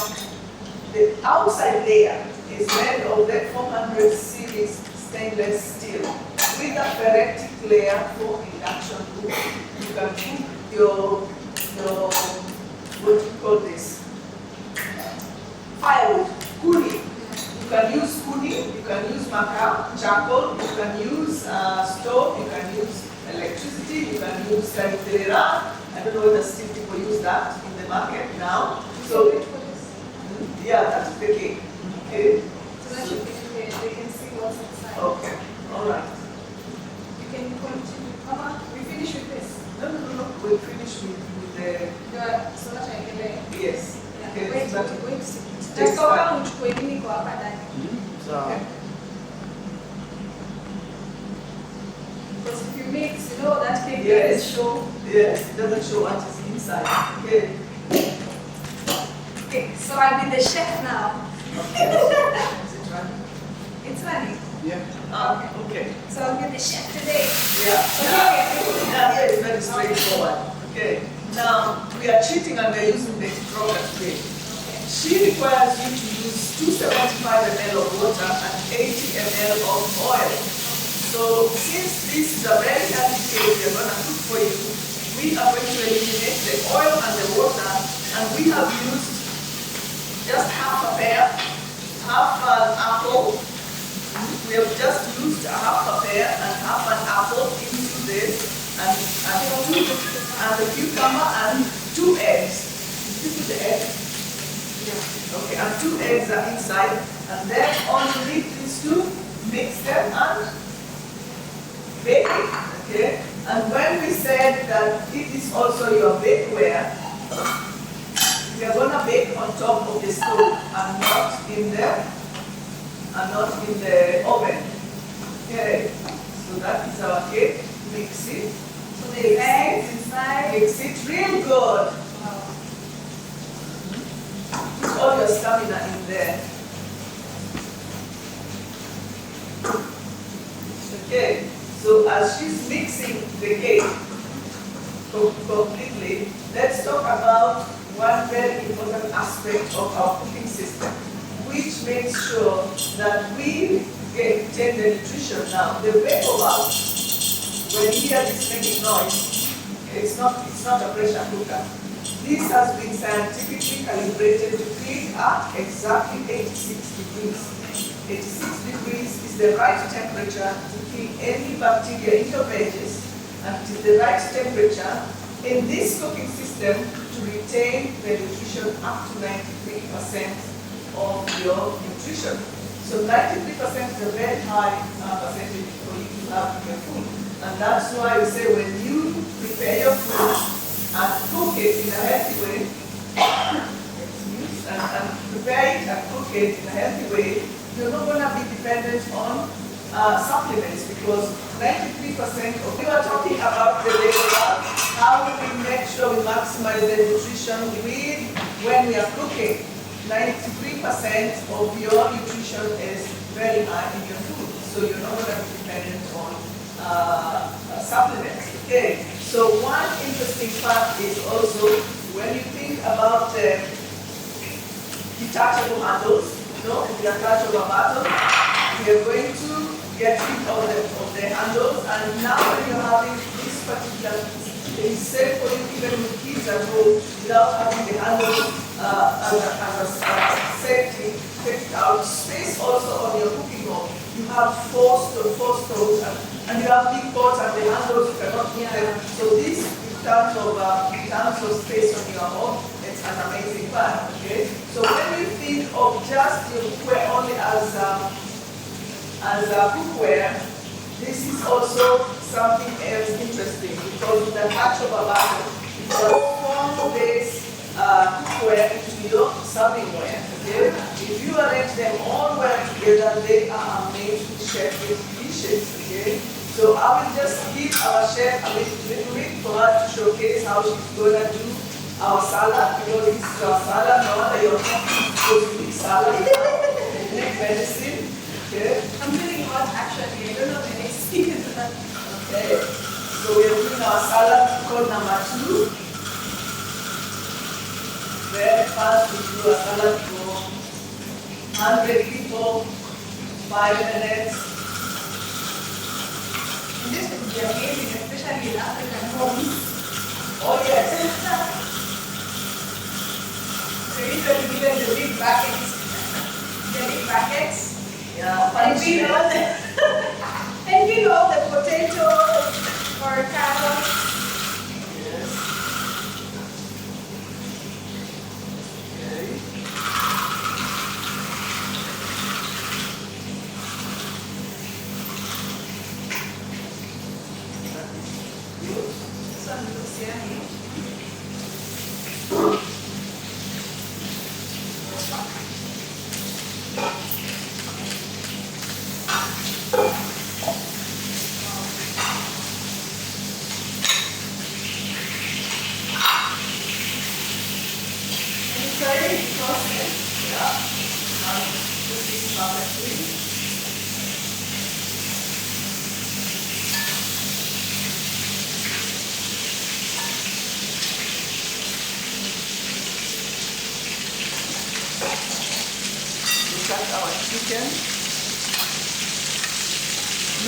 Speaker 1: the outside layer is made of the 400 series stainless steel with a ferritic layer for induction cooking. You can cook your what do you call this? Firewood, kuni. You can use kuni, you can use charcoal, you can use stove, you can use electricity, you can use caniterera. I don't know whether still people use that in the market now. So, yeah, that's the cake. Okay.
Speaker 3: So that you can see what's inside.
Speaker 1: Okay, all right.
Speaker 3: You can continue. Mama, we finish with this.
Speaker 1: No, we'll finish with the...
Speaker 3: So that I can lay.
Speaker 1: Yes.
Speaker 3: Yeah.
Speaker 1: Okay,
Speaker 3: Wait.
Speaker 1: that
Speaker 3: Let's go down to Kwemini kwa hapa ndani.
Speaker 1: okay.
Speaker 3: Because if you mix, you know that cake
Speaker 1: Yes.
Speaker 3: doesn't show.
Speaker 1: Yes, it doesn't show what is inside. Okay.
Speaker 3: Okay, so I'll be the chef now.
Speaker 1: Okay. Is it running?
Speaker 3: It's running.
Speaker 1: Yeah. Okay.
Speaker 3: So I'll be the chef today.
Speaker 1: Yeah. Yeah, it's very straightforward. Okay. Now, we are cheating and we're using the program today. She requires you to use 275 ml of water and 80 ml of oil. So, since this is a very healthy cake we're going to cook for you, we are going to eliminate the oil and the water, and we have used just half a pear, half an apple. We have just used half a pear and half an apple into this, and the cucumber and 2 eggs. Did you put the eggs? Yeah. Okay, and 2 eggs are inside, and then underneath these 2, mix them and bake it. Okay, and when we said that it is also your bakeware, we are going to bake on top of the stove and not in the oven. Okay, so that is our cake. Mix it.
Speaker 3: So the eggs inside.
Speaker 1: Mix it real good. Put all your stamina in there. Okay, so completely, let's talk about one very important aspect of our cooking system, which makes sure that we get the nutrition now. The vapor valve, when you hear this making noise, it's not a pressure cooker. This has been scientifically calibrated to clean at exactly 86 degrees. 86 degrees is the right temperature to kill any bacteria in your veggies, and it is the right temperature in this cooking system to retain the nutrition up to 93% of your nutrition. So 93% is a very high percentage for you to have in your food. And that's why we say when you prepare your food and cook it in a healthy way, and prepare it and cook it in a healthy way, you're not going to be dependent on supplements, because 93% of you are talking about the labor. How do we make sure we maximize the nutrition when we are cooking? 93% of your nutrition is very high in your food, so you're not going to be dependent on supplements. Okay. So one interesting fact is also when you think about detachable handles, if you attach over a bottle, you're going to get rid of the handles, and now when you're having this particular, it's safe for you even with kids at home without having the handles as a safety. Take out space also on your cooking hob. You have four stoves and you have big pots and the handles you cannot put them. So this, in terms of space on your hob, it's an amazing part. Okay. So when you think of just your cookware only as a cookware, this is also something else interesting, because with the touch of a button, you can form this cookware into your servingware. Okay? If you arrange them all well together, they are amazing chef dishes. Okay? So I will just give our chef a little bit for her to showcase how she's going to do our salad. You know, this is our salad. No wonder you're not supposed to eat salad. Make medicine. Okay?
Speaker 3: I'm feeling hot actually. I don't know the next thing is that.
Speaker 1: Okay. So we are doing our salad called number 2. Very fast to do a salad for 100 people, 5 minutes.
Speaker 3: And this would be amazing, especially in African homes.
Speaker 1: Oh yes.
Speaker 3: So usually given the big buckets.
Speaker 1: Yeah.
Speaker 3: And we all the potatoes or carrots.
Speaker 1: Yes. Okay. Good.
Speaker 3: This one looks yummy.
Speaker 1: Look at our chicken.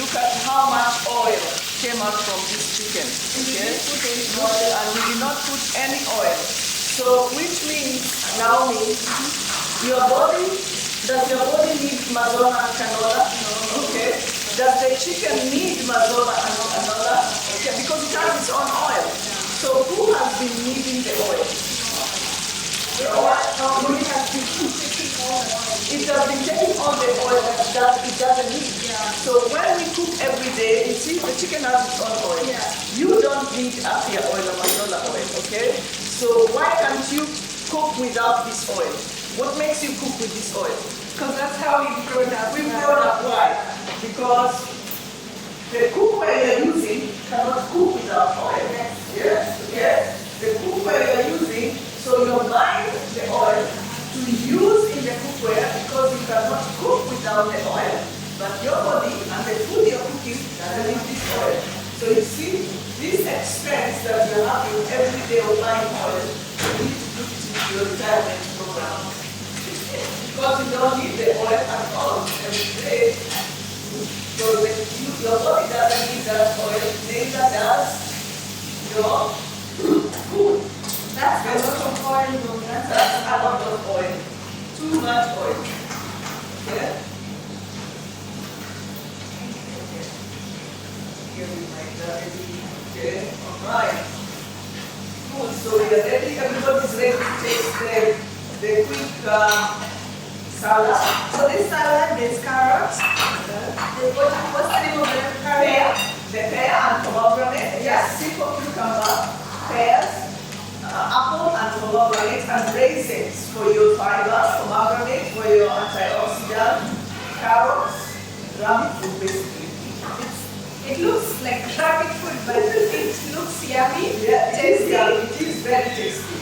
Speaker 1: Look at how much oil came out from this chicken. Okay? And we did not put any oil. So which means, Naomi, does your body need mazorra and canola? No. Okay. Does the chicken need mazorra and canola? Okay, because it has its own oil. So who has been needing the oil? The oil.
Speaker 3: It has been taking all the oil.
Speaker 1: It has been taking all the oil that it doesn't need.
Speaker 3: Yeah.
Speaker 1: So when we cook every day, you see the chicken has its own oil.
Speaker 3: Yeah.
Speaker 1: You don't need apia oil or mazorra oil, okay? So why can't you cook without this oil? What makes you cook with this oil?
Speaker 3: Because that's how we've grown up.
Speaker 1: We've grown up, why? Because the cookware you're using cannot cook without oil. Yes, yes. The cookware you're using, so you're buying the oil to use in the cookware because you cannot cook without the oil. But your body and the food you're cooking doesn't need this oil. So you see, this expense expense that you're having every day of buying oil, you need to put it into your retirement program. Because you don't need the oil at all every day. So when your body doesn't need that oil, neither does your food.
Speaker 3: That's a lot of oil, though.
Speaker 1: That's a lot of oil. Too much oil. Okay? Here we might ready. Okay, alright. Good, so we are ready. Everybody's ready to take the quick salad.
Speaker 3: So this salad, there's carrots. What's the name of the carrot?
Speaker 1: The pear and pomegranate. Yes, simple cucumber, pears, apple and pomegranate, and raisins for your fiber, pomegranate for your antioxidant, carrots, rabbit food basically.
Speaker 3: It looks like rabbit food, but it looks yummy.
Speaker 1: Yeah,
Speaker 3: tasty.
Speaker 1: it is very tasty.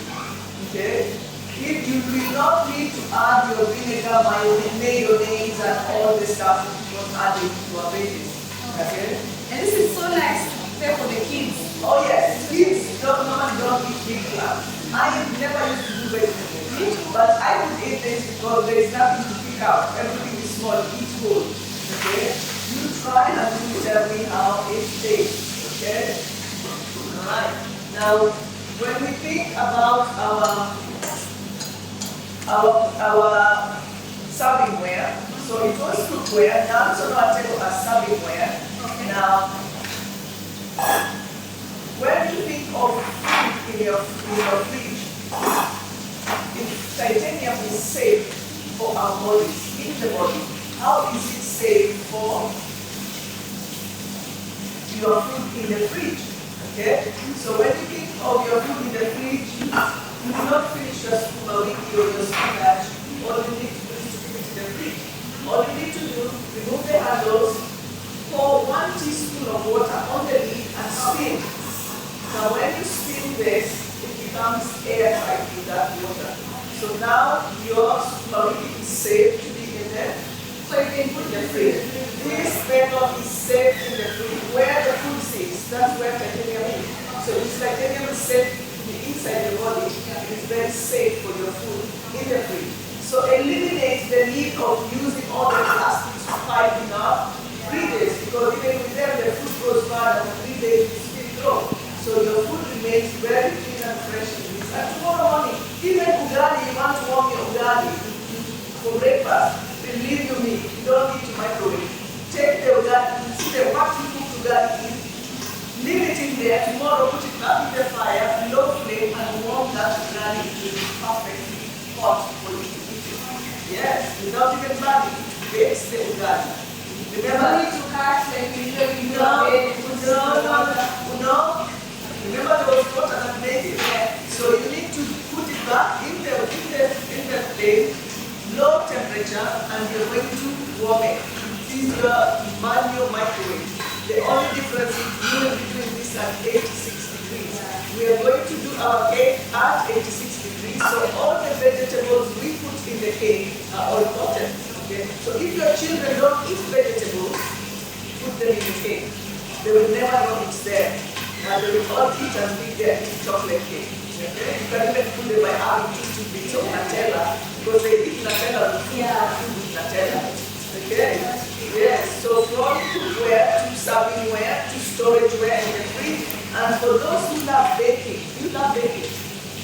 Speaker 1: Okay? If you will not need to add your vinegar, mayonnaise, and all the stuff that you don't add it to a baby. Okay?
Speaker 3: And this is so nice to prepare for the kids.
Speaker 1: Oh yes, kids normally don't eat big clams. I never used to do vegetables, but I would eat this because there is nothing to pick out. Everything is small, eat whole. Okay? You try and you tell me how it tastes. Okay? Alright. Now, when we think about our servingware, so it was cookware, now it's on our table as servingware.
Speaker 3: Okay.
Speaker 1: Now, when you think of food in your fridge, if titanium is safe for our bodies, in the body, how is it safe for your food in the fridge? Okay? So when you think of your food in the fridge, you do not finish your spaghetti or your spinach. All you need to do is to keep it in the fridge. All you need to do, remove the handles, pour 1 teaspoon of water on the lid and spin. Now when you spin this, it becomes airtight with that water. So now your spaghetti is safe to be in there. So you can put the fridge. This method is safe in the fridge. Where the food sits, that's where titanium is. So it's titanium is safe to be inside your body. It is very safe for your food in the fridge. So eliminate the need of using all the plastics to pipe in our fridges, because even with them the food goes bad and 3 days it still grow. So your food remains very clean and fresh in this. And tomorrow morning, even ugali, you want to warm your ugali for breakfast, believe you me, you don't need to microwave. Take the ugali, see the what you cook ugali in, leave it in there, tomorrow put it back in the fire, low flame, and warm that ugali. It will be perfectly hot for you to eat it. Yes, without even burning, it bakes the ugali. Remember,
Speaker 3: need to cut like we usually do.
Speaker 1: No. Remember those water that made it?
Speaker 3: Yeah.
Speaker 1: So you need to put it back in the flame, low temperature, and you're going to warm it. This is your manual microwave. The only difference is you will be doing this at 86 degrees. We are going to do our cake at 86 degrees, so all the vegetables we put in the cake are all cotton. Okay? So if your children don't eat vegetables, put them in the cake. They will never know it's there. And they will all eat and think they're eating chocolate cake. Okay? You can even put them by having 2 bits of Nutella, because they eat Nutella with Nutella. Okay? Yes, so from cookware to servingware to storageware in the fridge. And for those who love baking, you love baking?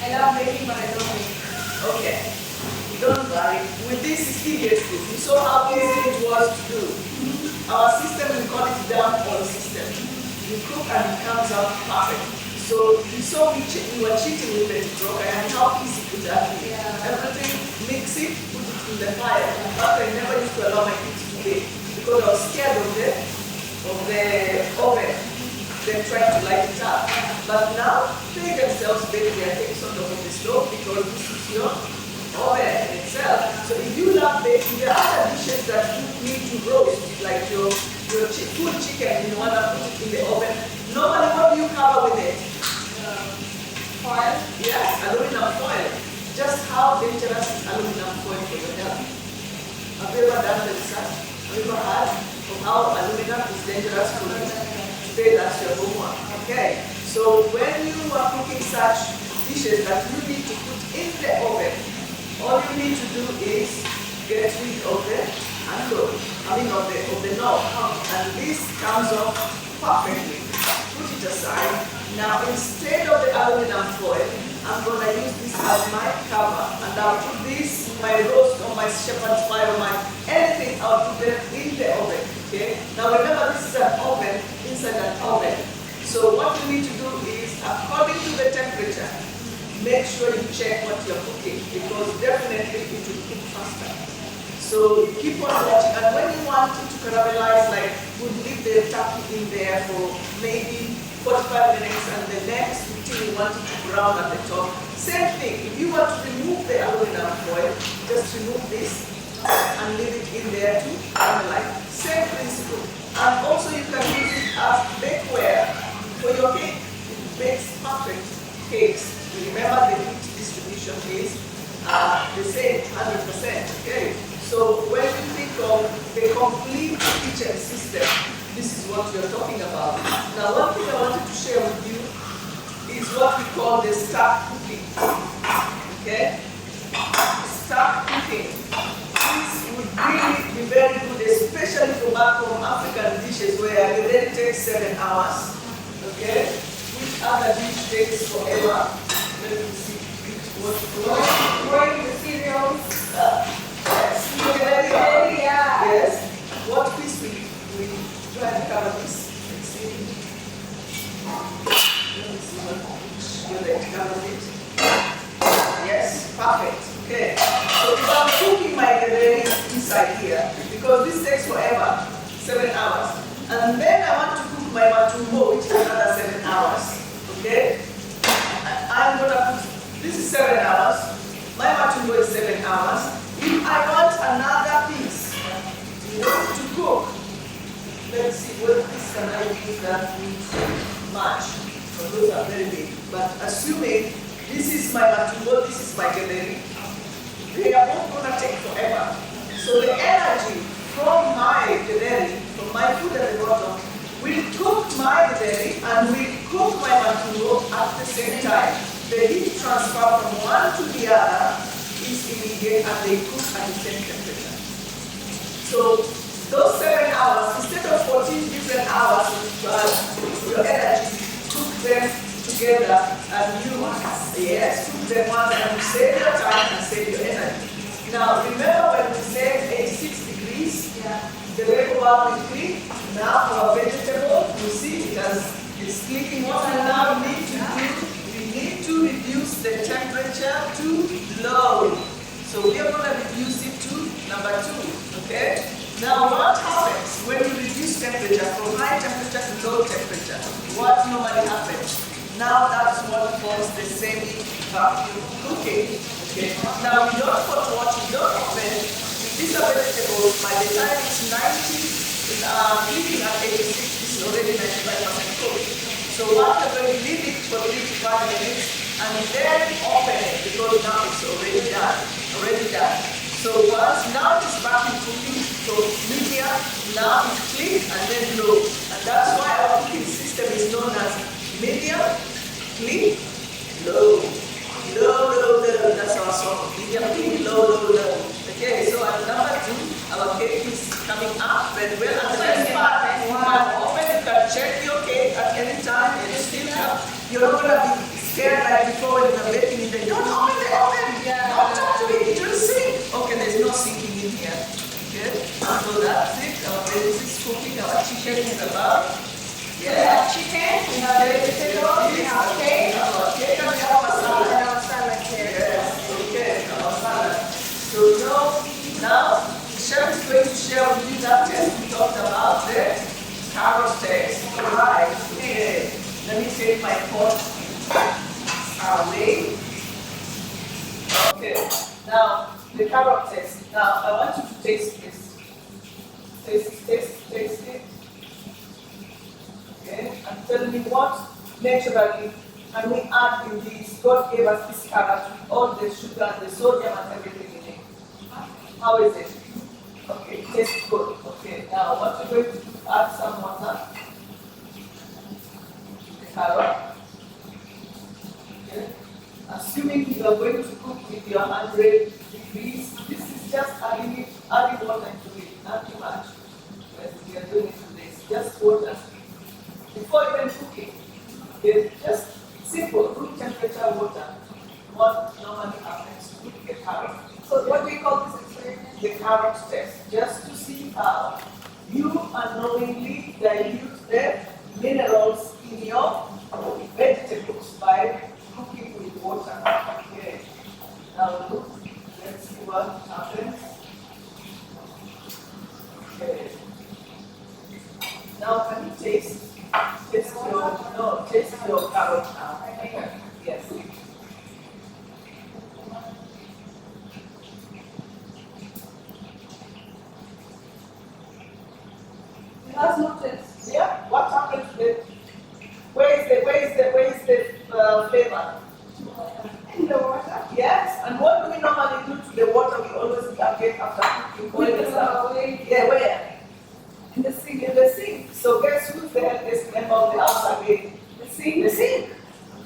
Speaker 3: I love baking, but I don't bake.
Speaker 1: Okay. Don't worry. With this serious food, you saw how easy it was to do. Our system, we call it down-all system. You cook and it comes out perfect. So you saw we were cheating with the broker and how easy could that be? Everything, mix it, put it in the fire. But I never used to allow my kids to bake because I was scared of the oven. They're trying to light it up. But now they themselves bake their things on top of the stove because this is your oven in itself. So if you love baking, there are other dishes that you need to roast, like your full chicken, you want to put it in the oven. Normally, what do you cover with it?
Speaker 3: Foil?
Speaker 1: Yes, aluminum foil. Just how dangerous is aluminum foil for your health? Have you ever done the research? Have you ever heard of how aluminum is dangerous for you? Today, that's your homework. Okay. So when you are cooking such dishes that you need to put in the oven, all you need to do is get rid of the handle, of the knob, and this comes off perfectly. Put it aside. Now instead of the aluminum foil, I'm going to use this as my cover, and I'll put this, my roast or my shepherd's pie or my anything, I'll put them in the oven. Okay. Now remember, this is an oven inside an oven. So what you need to do is, according to the temperature, make sure you check what you're cooking, because definitely it will cook faster. So you keep on watching, and when you want it to caramelize, like would leave the turkey in there for maybe 45 minutes, and the next 15 you want it to brown at the top. Same thing, if you want to remove the aluminum foil, just remove this and leave it in there to caramelize. Same principle. And also you can use it as bakeware for your cake. It makes perfect cakes. Remember, the heat distribution is the same, 100%. Okay. So when you think of the complete kitchen system, this is what you're talking about. Now, one thing I wanted to share with you is what we call the stack cooking. Okay? Stack cooking. This would really be very good, especially for back home African dishes where it really takes 7 hours. Okay? Which other dish takes forever? Let me see.
Speaker 3: Boiling the cereals.
Speaker 1: Yes.
Speaker 3: Yeah.
Speaker 1: Yes. What piece we try to cover this? Let's see. Let me see what you cover it. Yes, perfect. Okay. So if I'm cooking my gravy inside here, because this takes forever, 7 hours. And then I want to cook my matumbo, which is another 7 hours. Okay? I'm gonna put, this is 7 hours. My matumbo is 7 hours. If I want another piece to cook, let's see what piece can I use that needs much. So those are very big. But assuming this is my matumbo, this is my getheri, they are both going to take forever. So the energy from my getheri, from my food at the bottom, will cook my getheri and will cook my matumbo at the same time. The heat transfer from one to the other is immediate, and they cook at the same temperature. So those 7 hours, instead of 14 different hours your energy, cook them together, and you, yes, cook them once, and you save your time and save your energy. Now remember when we said 86 degrees, the label one will click. Now for our vegetable, you see it's clicking. What we now need to do, we need to reduce the temperature to low. So we are going to reduce it to number 2, okay? Now what happens when you reduce temperature from high temperature to low temperature? What normally happens? Now that's what calls the semi-vacuum cooking. Okay. Now we don't put what we don't open. These are vegetables. By the time it's 90, clicking at 86, this is already 95% cooked. So what we're going to leave it for 3 to 5 minutes and then open it, because now it's already done. So once now it's vacuum cooking, so medium, now it's click and then low. And that's why our cooking system is known as medium, click, low. Low. That's our song. Medium, click, low. Okay, so at number 2, our cake is coming up very well. And the next part, you can open, you can check your cake at any time, and still have, you're not going to be scared like before when you're baking in the, don't open the oven, don't talk to me, it will sink. Okay, there's no sinking in here. Okay, so that's it. Our base is cooking, our chicken is about.
Speaker 3: We have chicken, we have vegetables, we have cake,
Speaker 1: and we have our salad.
Speaker 3: and our salad here.
Speaker 1: Yes, okay, our salad. So now the chef is going to share with you that test we talked about, the carrot test. Alright, okay. Let me take my pot away. Okay, now the carrot test. Now I want you to taste this. Taste it. Okay, and tell me what naturally can we add in this. God gave us this carrot with all the sugar and the sodium and everything in it. How is it? Okay, tastes good. Okay, now what we're going to do, add some water. The carrot. assuming you are going to cook with your 100 degrees, this is just adding water to it, not too much. As we are doing it today, just water. Before even cooking, it's just simple, room temperature water. What normally happens to the carrot.
Speaker 3: So what do you call this experiment?
Speaker 1: The carrot test, just to see how you unknowingly dilute the minerals in your vegetables by cooking with water. Okay. Now look, let's see what happens. Okay. Now can you taste your carrot now? Yes.
Speaker 3: It has no taste.
Speaker 1: Yeah. What happened to it? Where is the flavor?
Speaker 3: In the water.
Speaker 1: Yes. And what do we normally do to the water? We always get after cooking.
Speaker 3: Put it away.
Speaker 1: Yeah, where?
Speaker 3: In the sink.
Speaker 1: In the sink. So guess who's the healthiest member of the house again?
Speaker 3: The sink.
Speaker 1: The sink.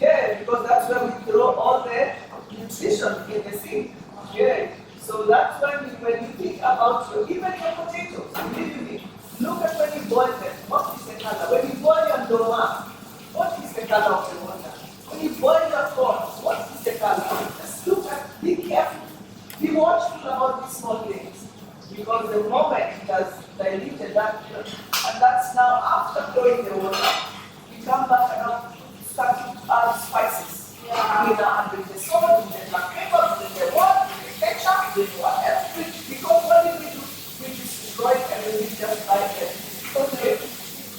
Speaker 1: Yeah, because that's where we throw all the nutrition in the sink. Yeah. So that's when you think about even your potatoes, believe me, look at when you boil them. What is the color? When you boil your doma, what is the color of the water? When you boil your corn, what is the color? Just look at, be careful. Be watchful about these small things. Because the moment it has diluted that, and that's now after throwing the water, you come back and start to add spices.
Speaker 3: Yeah.
Speaker 1: You know, and with the salt, with the black pepper, with the what, with the ketchup, with whatever. Because what did we do? We destroyed everything just like that. Okay.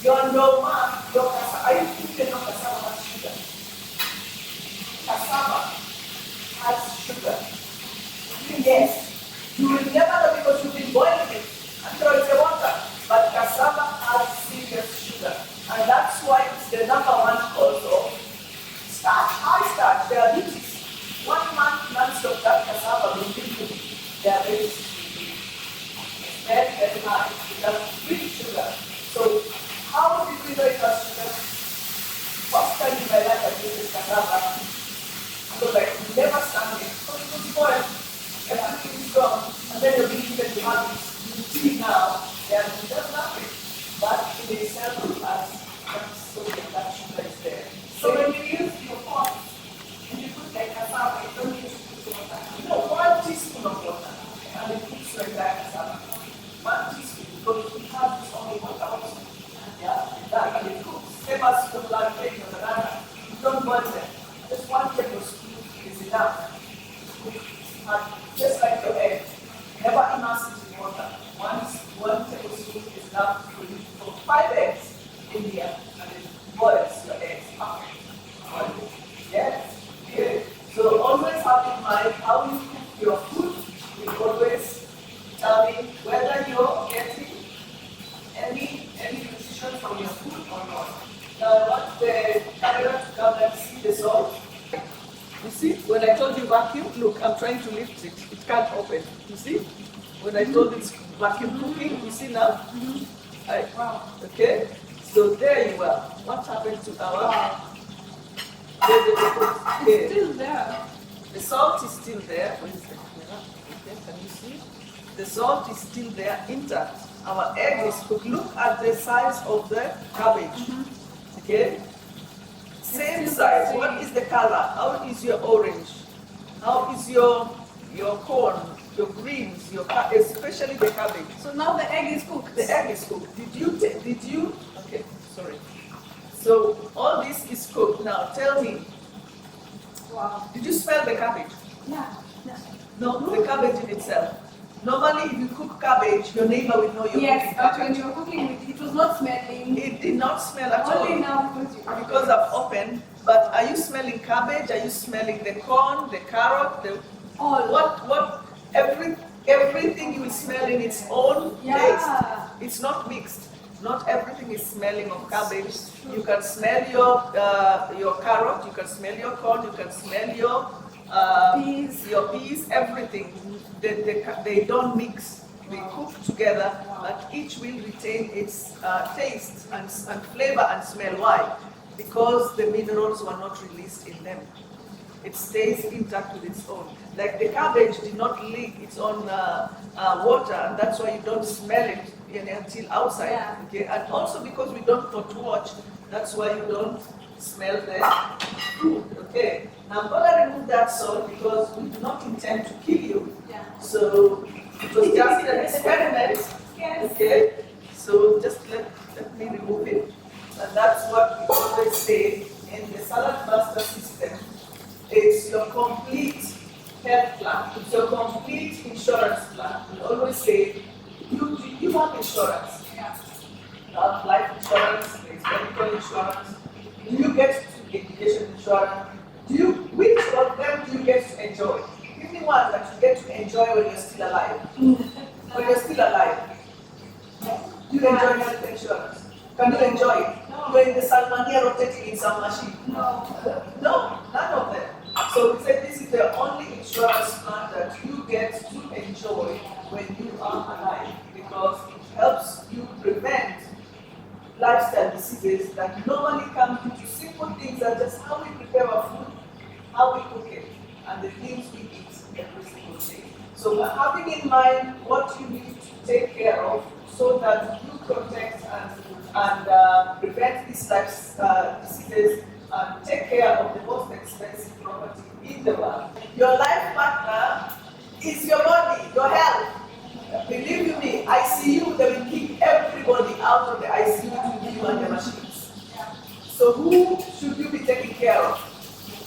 Speaker 1: Your norma, your cassava, are you thinking of cassava has sugar? Cassava has sugar. Yes. You will never know because you've been boiling it until it's the water. But cassava has serious sugar. And that's why it's the #1 cause of starch, high starch, diabetes. 1 month non-stop that cassava will give you diabetes. It's very high. It has rich sugar. So how did we know it has sugar? First time in my life I tasted cassava. So like never stand it. So it was boiled. Everything is gone. And then you're beginning to have this tea now. And it does nothing. But in itself it has that sugar is there.
Speaker 3: So when you use your pot, and you put like cassava, you don't need to put water.
Speaker 1: No, 1 teaspoon of water. And it cooks like that cassava. 1 teaspoon. Because we have this only water also. Yeah, that and it cooks. Same as the plantain or banana. You don't boil them. Just 1 tablespoon is enough. Just like your egg. Never immerse it in water. 1 tablespoon is enough for you for 5 eggs in here. And it boils your eggs. Perfect. Yes? Good. So always have in mind how you cook your food. You always tell me whether you're getting any nutrition from your food or not. Now I want the camera to come and see the salt. You see, when I told you vacuum, look, I'm trying to lift it. It can't open. You see? When I told it's vacuum cooking, you see now?
Speaker 3: Wow.
Speaker 1: Okay? So there you are. What happened to our vegetables?
Speaker 3: It's still there.
Speaker 1: The salt is still there. Where is the camera? Okay, can you see? The salt is still there intact. Our egg is cooked. Look at the size of the cabbage. Okay? Same size. What is the color? How is your orange? How is your corn, your greens, especially the cabbage?
Speaker 3: So now the egg is cooked.
Speaker 1: The egg is cooked. Did you? Okay, sorry. So all this is cooked. Now tell me,
Speaker 3: Wow.
Speaker 1: did you smell the cabbage?
Speaker 3: Yeah.
Speaker 1: No, the cabbage in itself. Normally, if you cook cabbage, your neighbor will know you're
Speaker 3: Yes,
Speaker 1: cooking
Speaker 3: but when
Speaker 1: cabbage.
Speaker 3: you were cooking with it was not smelling.
Speaker 1: It did not smell at all.
Speaker 3: Only now because you
Speaker 1: Because I've opened. But are you smelling cabbage? Are you smelling the corn, the carrot, the
Speaker 3: all.
Speaker 1: everything you will smell in its own
Speaker 3: Yeah.
Speaker 1: taste. It's not mixed. Not everything is smelling of cabbage. You can smell your carrot, you can smell your corn, you can smell your peas, everything. They don't mix. They cook together, but each will retain its taste and flavor and smell. Why? Because the minerals were not released in them. it stays intact with its own. Like the cabbage did not leak its own water, and that's why you don't smell it until outside.
Speaker 3: Yeah.
Speaker 1: Okay, and also because we don't pot watch, that's why you don't smell the food. Okay, now I'm gonna remove that salt because we do not intend to kill you.
Speaker 3: Yeah.
Speaker 1: So it was just an experiment.
Speaker 3: Yes.
Speaker 1: Okay, so just let me remove it. And that's what we always say in the Saladmaster system. It's your complete health plan. It's your complete insurance plan. We always say, you have insurance.
Speaker 3: Yeah.
Speaker 1: You have life insurance, there's medical insurance. Do you get education insurance? Which of them do you get to enjoy? Give me one that you get to enjoy when you're still alive. When you're still alive. Do you enjoy health insurance? Can you enjoy it?
Speaker 3: No.
Speaker 1: You're in the Salmania rotating in some machine.
Speaker 3: No.
Speaker 1: No, none of them. So we said this is the only insurance plan that you get to enjoy when you are alive, because it helps you prevent lifestyle diseases that normally come due to simple things like just how we prepare our food, how we cook it, and the things we eat every single day. So having in mind what you need to take care of so that you protect and prevent these types diseases and take care of the most expensive property in the world. Your life partner is your body, your health. Believe you me, ICU, they will kick everybody out of the ICU to you and the machines. So who should you be taking care of?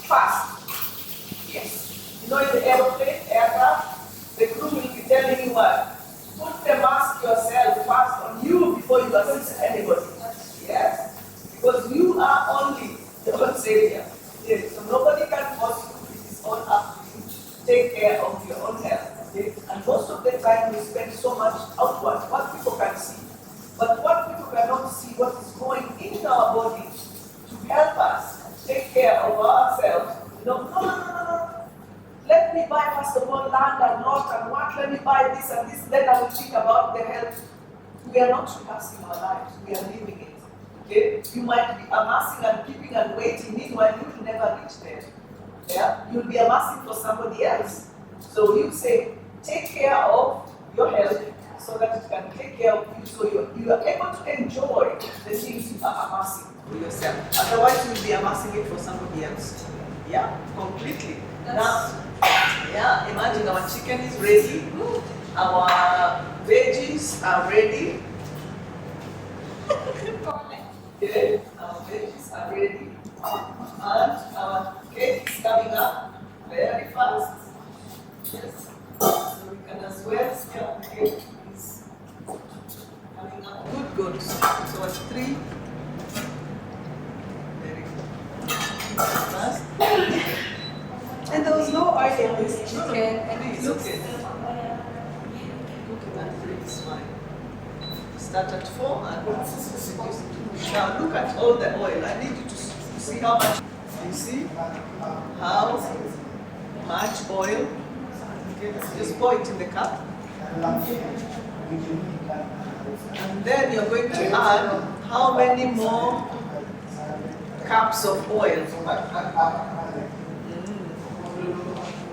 Speaker 1: First. Yes. You know, in the aircraft, the crew will be telling you what? Put the mask yourself first on you before you assist anybody. Yes. Because you are only your own savior. Yes. So nobody can force you. It is all up to you. Take care of your own health. Okay? And most of the time we spend so much outward, what people can see. But what people cannot see, what is going into our body to help us take care of ourselves. No. Let me buy first of all land and lot and what, let me buy this and this, then I will think about the health. We are not rehearsing our lives, we are living it. Okay? You might be amassing and keeping and waiting, meanwhile you will never reach there. Yeah? You'll be amassing for somebody else. So you say, take care of your health so that it can take care of you, so you are able to enjoy the things you are amassing for yourself. Otherwise you'll be amassing it for somebody else. Yeah, completely. Now, yeah, imagine our chicken is ready, our veggies are ready. Yeah, our veggies are ready, and our cake is coming up very fast. Yes, so we can as well see our cake is coming up. Good. So it's 3. Very good. Fast.
Speaker 3: And there was no oil in this chicken. And
Speaker 1: Please, okay. Cooking at 3 is fine. Start at 4 and now look at all the oil. I need you to see how much. You see how much oil? Okay, just pour it in the cup. And then you're going to add how many more cups of oil?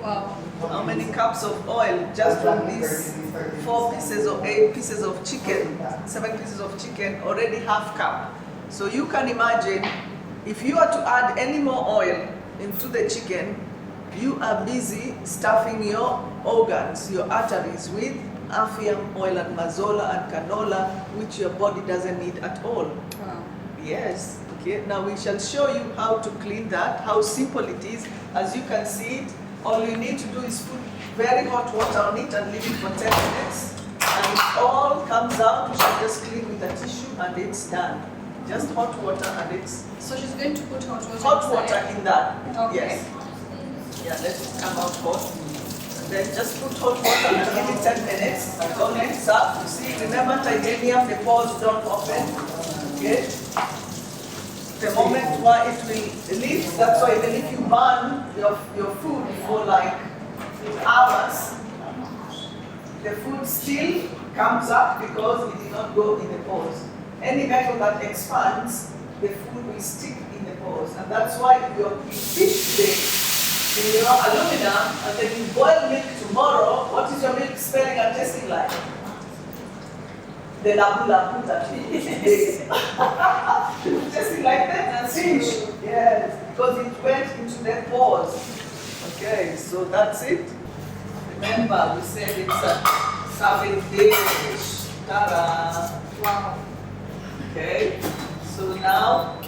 Speaker 3: wow.
Speaker 1: How many cups of oil just from these 4 pieces or 8 pieces of chicken, 7 pieces of chicken, already half cup. So you can imagine if you are to add any more oil into the chicken, you are busy stuffing your organs, your arteries with aphium oil and mazola and canola, which your body doesn't need at all.
Speaker 3: Wow.
Speaker 1: Yes, okay. Now we shall show you how to clean that, how simple it is. As you can see it, all you need to do is put very hot water on it and leave it for 10 minutes. And it all comes out. You shall just clean with a tissue and it's done. Just hot water and it's
Speaker 3: So she's going to put hot water
Speaker 1: hot
Speaker 3: inside.
Speaker 1: water in that.
Speaker 3: Okay.
Speaker 1: Yes. Yeah, let it come out hot. And then just put hot water and give it 10 minutes. Don't mix up. You see, remember titanium, the pores don't open. Okay? The moment where it will lift, that's why even if you burn your food for like hours, the food still comes up because it did not go in the pores. Any metal that expands, the food will stick in the pores. And that's why your fish today, aluminum, and then you boil milk tomorrow. What is your milk smelling and tasting like? The labu that we eat. Tasting like that and fish. Yes, because it went into their pores. Okay, so that's it. Remember, we said it's a serving dish. Ta-da!
Speaker 3: Wow.
Speaker 1: Okay, so now.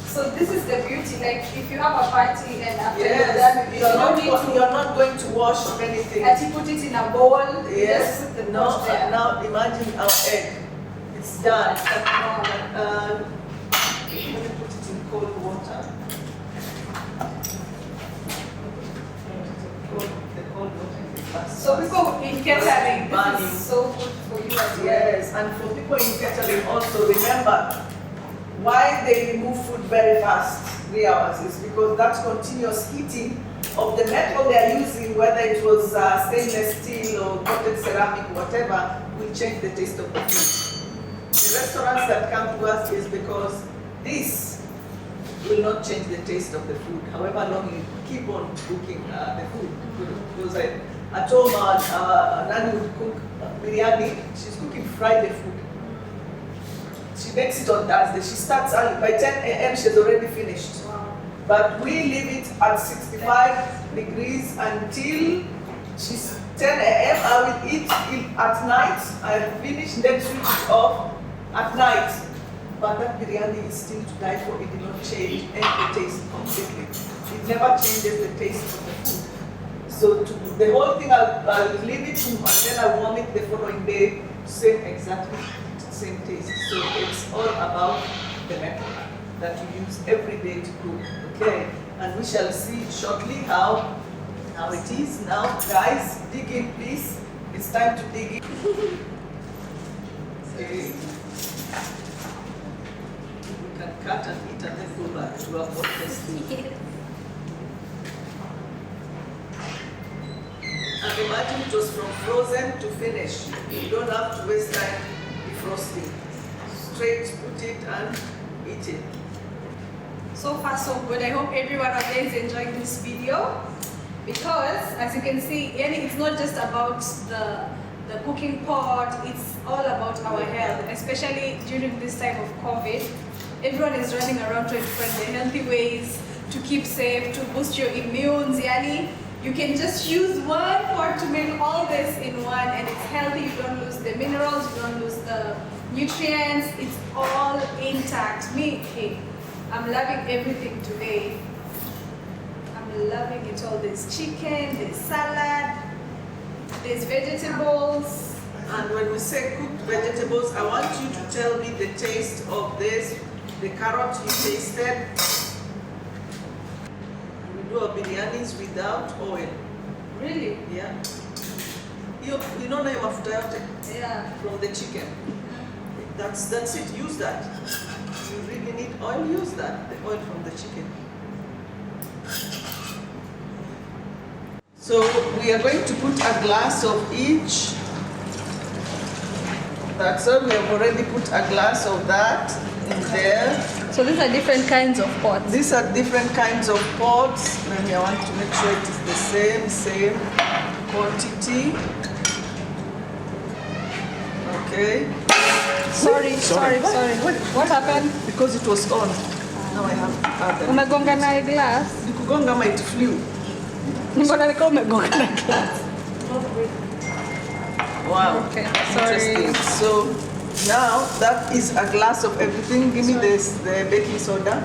Speaker 3: So this is the beauty, like if you have a party and after
Speaker 1: Yes,
Speaker 3: you're done,
Speaker 1: you're not going to wash anything.
Speaker 3: and you put it in a bowl, you
Speaker 1: Yes,
Speaker 3: just put the
Speaker 1: no,
Speaker 3: pot there.
Speaker 1: now imagine our egg. It's done. Let me put it in cold water. The cold water is fast.
Speaker 3: So people in catering,
Speaker 1: Burning.
Speaker 3: this is so good for you as well.
Speaker 1: Yes, and for people in catering also, remember, why they remove food very fast, 3 hours, is because that continuous heating of the metal they are using, whether it was stainless steel or coated ceramic, whatever, will change the taste of the food. The restaurants that come to us is because this will not change the taste of the food, however long you keep on cooking the food. Because at home, Nani would cook biryani, she's cooking Friday food. She makes it on Thursday. She starts early. By 10 a.m. she's already finished.
Speaker 3: Wow.
Speaker 1: But we leave it at 65 degrees until she's 10 a.m. I will eat it at night. I finish, then switch it off at night. But that biryani is still to die for. It did not change any taste completely. It never changes the taste of the food. So the whole thing, I'll leave it and then I warm it the following day. Same exactly. Same taste. So it's all about the method that you use every day to cook. Okay, and we shall see shortly how it is now. Guys, dig in, please. It's time to dig in. Okay. We can cut and eat and then go back to our podcast. And imagine it was from frozen to finish. You don't have to waste time frosting. Straight, put it and eat it.
Speaker 3: So far so good. I hope everyone out there is enjoying this video because as you can see, it's not just about the cooking pot, it's all about our health, especially during this time of COVID. Everyone is running around trying to find the healthy ways to keep safe, to boost your immunes. You can just use one pot to make all this in one and it's healthy. You don't lose the minerals, you don't lose the nutrients, it's all intact. Hey, I'm loving everything today. I'm loving it all. There's chicken, there's salad, there's vegetables.
Speaker 1: And when we say cooked vegetables, I want you to tell me the taste of this, the carrot you tasted. We do our biryanis without oil.
Speaker 3: Really?
Speaker 1: Yeah. You know name of yote?
Speaker 3: Yeah.
Speaker 1: From the chicken. That's it. Use that. You really need oil, use that. The oil from the chicken. So we are going to put a glass of each. That's all. We have already put a glass of that in there.
Speaker 3: So these are different kinds of pots.
Speaker 1: These are different kinds of pots. And I want to make sure it is the same quantity. Okay.
Speaker 3: Sorry. What happened?
Speaker 1: Because it was on. Now I have to add them.
Speaker 3: Umegonga na glass.
Speaker 1: Nikugonga ama it flew.
Speaker 3: Mbona niko umegonga na glass?
Speaker 1: Wow.
Speaker 3: Okay,
Speaker 1: Interesting.
Speaker 3: sorry.
Speaker 1: So now that is a glass of everything. Give me the baking soda.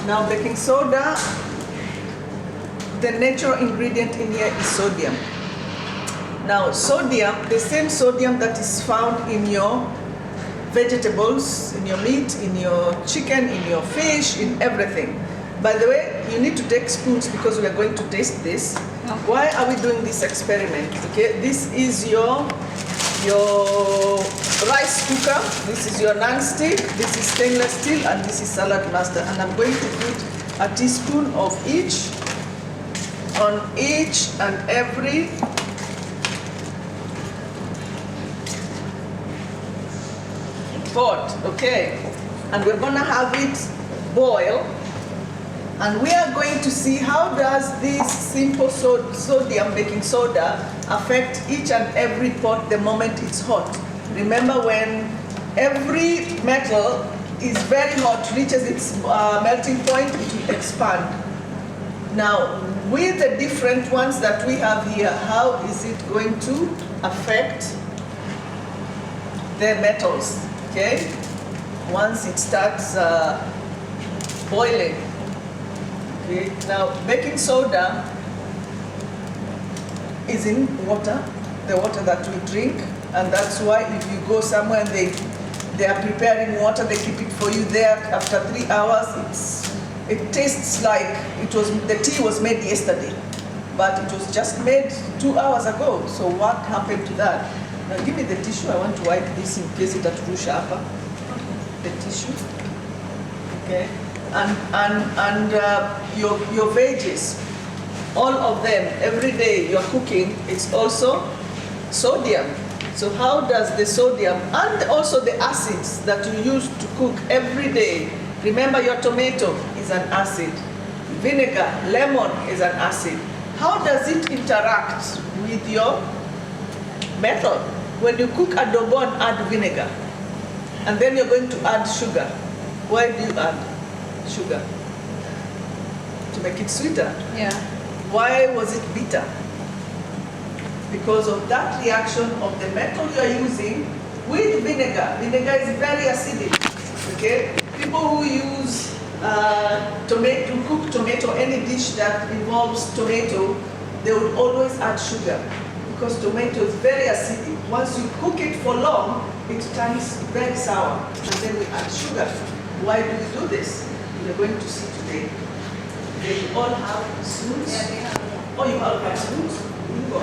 Speaker 1: Now baking soda, the natural ingredient in here is sodium. Now sodium, the same sodium that is found in your vegetables, in your meat, in your chicken, in your fish, in everything. By the way, you need to take spoons because we are going to taste this.
Speaker 3: Okay.
Speaker 1: Why are we doing this experiment? Okay, this is your rice cooker, this is your non-stick, this is stainless steel, and this is Saladmaster. And I'm going to put a teaspoon of each on each and every pot, okay? And we're gonna have it boil And we are going to see how does this simple sodium baking soda affect each and every pot the moment it's hot. Remember, when every metal is very hot, reaches its melting point, it will expand. Now, with the different ones that we have here, how is it going to affect the metals, okay? Once it starts boiling. Okay. Now, baking soda is in water, the water that we drink, and that's why if you go somewhere and they are preparing water, they keep it for you there. After 3 hours, it tastes like the tea was made yesterday, but it was just made 2 hours ago. So what happened to that? Now give me the tissue. I want to wipe this in case it atrusha hapa. The tissue. Okay. And your veggies, all of them, every day you're cooking, it's also sodium. So how does the sodium and also the acids that you use to cook every day, remember your tomato is an acid, vinegar, lemon is an acid. How does it interact with your method? When you cook adobo and add vinegar, and then you're going to add sugar, why do you add sugar? To make it sweeter.
Speaker 3: Yeah.
Speaker 1: Why was it bitter? Because of that reaction of the metal you are using with vinegar. Vinegar is very acidic. Okay? People who use cook tomato, any dish that involves tomato, they would always add sugar because tomato is very acidic. Once you cook it for long, it turns very sour, and then we add sugar. Why do we do this? We're going to see today. They all have spoons.
Speaker 3: Yeah, they have.
Speaker 1: Oh, you all have spoons? Go.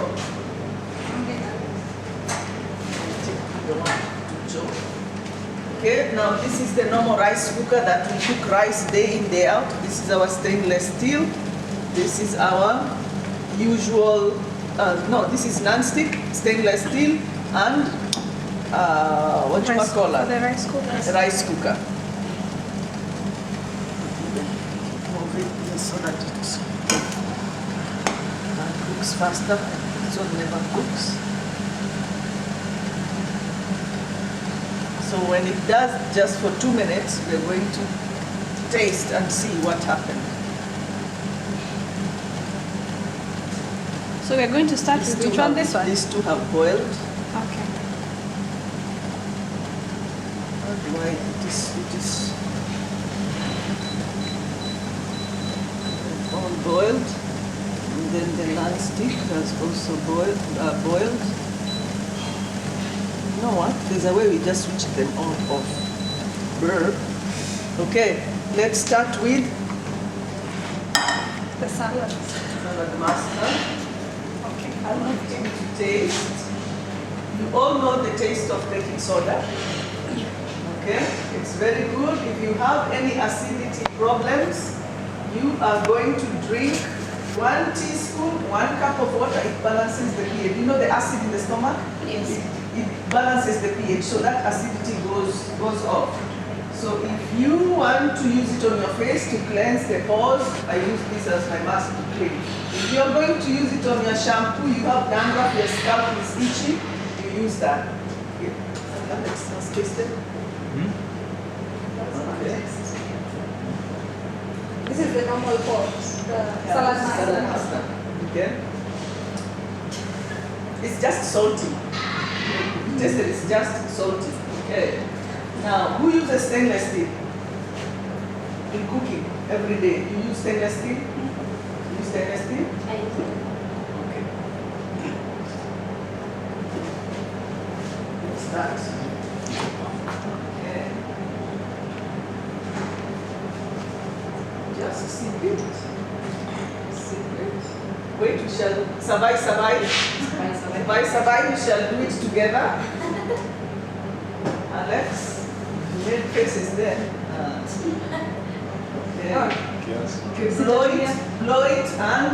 Speaker 1: Okay, now this is the normal rice cooker that we cook rice day in, day out. This is our stainless steel. This is our usual, this is non-stick stainless steel and what you call it?
Speaker 2: The rice cooker.
Speaker 1: Rice cooker. So that it cooks faster. So it never cooks. So when it does just for 2 minutes, we're going to taste and see what happened.
Speaker 2: So we're going to start with which one? This one?
Speaker 1: These two have boiled.
Speaker 2: Okay.
Speaker 1: How do I, it is all boiled. And then the non-stick has also boiled. You know what? There's a way we just switch them on off. Brr. Okay, let's start with
Speaker 3: The salad.
Speaker 1: Saladmaster.
Speaker 3: Okay.
Speaker 1: I want you to taste. You all know the taste of baking soda. Okay, it's very good. If you have any acidity problems, you are going to drink 1 teaspoon, 1 cup of water. It balances the pH. You know the acid in the stomach?
Speaker 3: Yes.
Speaker 1: It balances the pH, so that acidity goes off. So if you want to use it on your face to cleanse the pores, I use this as my mask to clean. If you're going to use it on your shampoo, you have dandruff, your scalp is itchy, you use that. Okay. Let's taste it. Okay.
Speaker 3: This is the normal pot, the Saladmaster.
Speaker 1: Okay. It's just salty. Taste it, it's just salty. Okay. Now, who uses stainless steel in cooking every day? You use stainless steel? You use stainless steel?
Speaker 3: I do.
Speaker 1: Okay. Let's start. Okay. Just sip it. Sip it. Wait, we shall survive. We shall do it together. Alex, you made faces there. Okay. Blow it and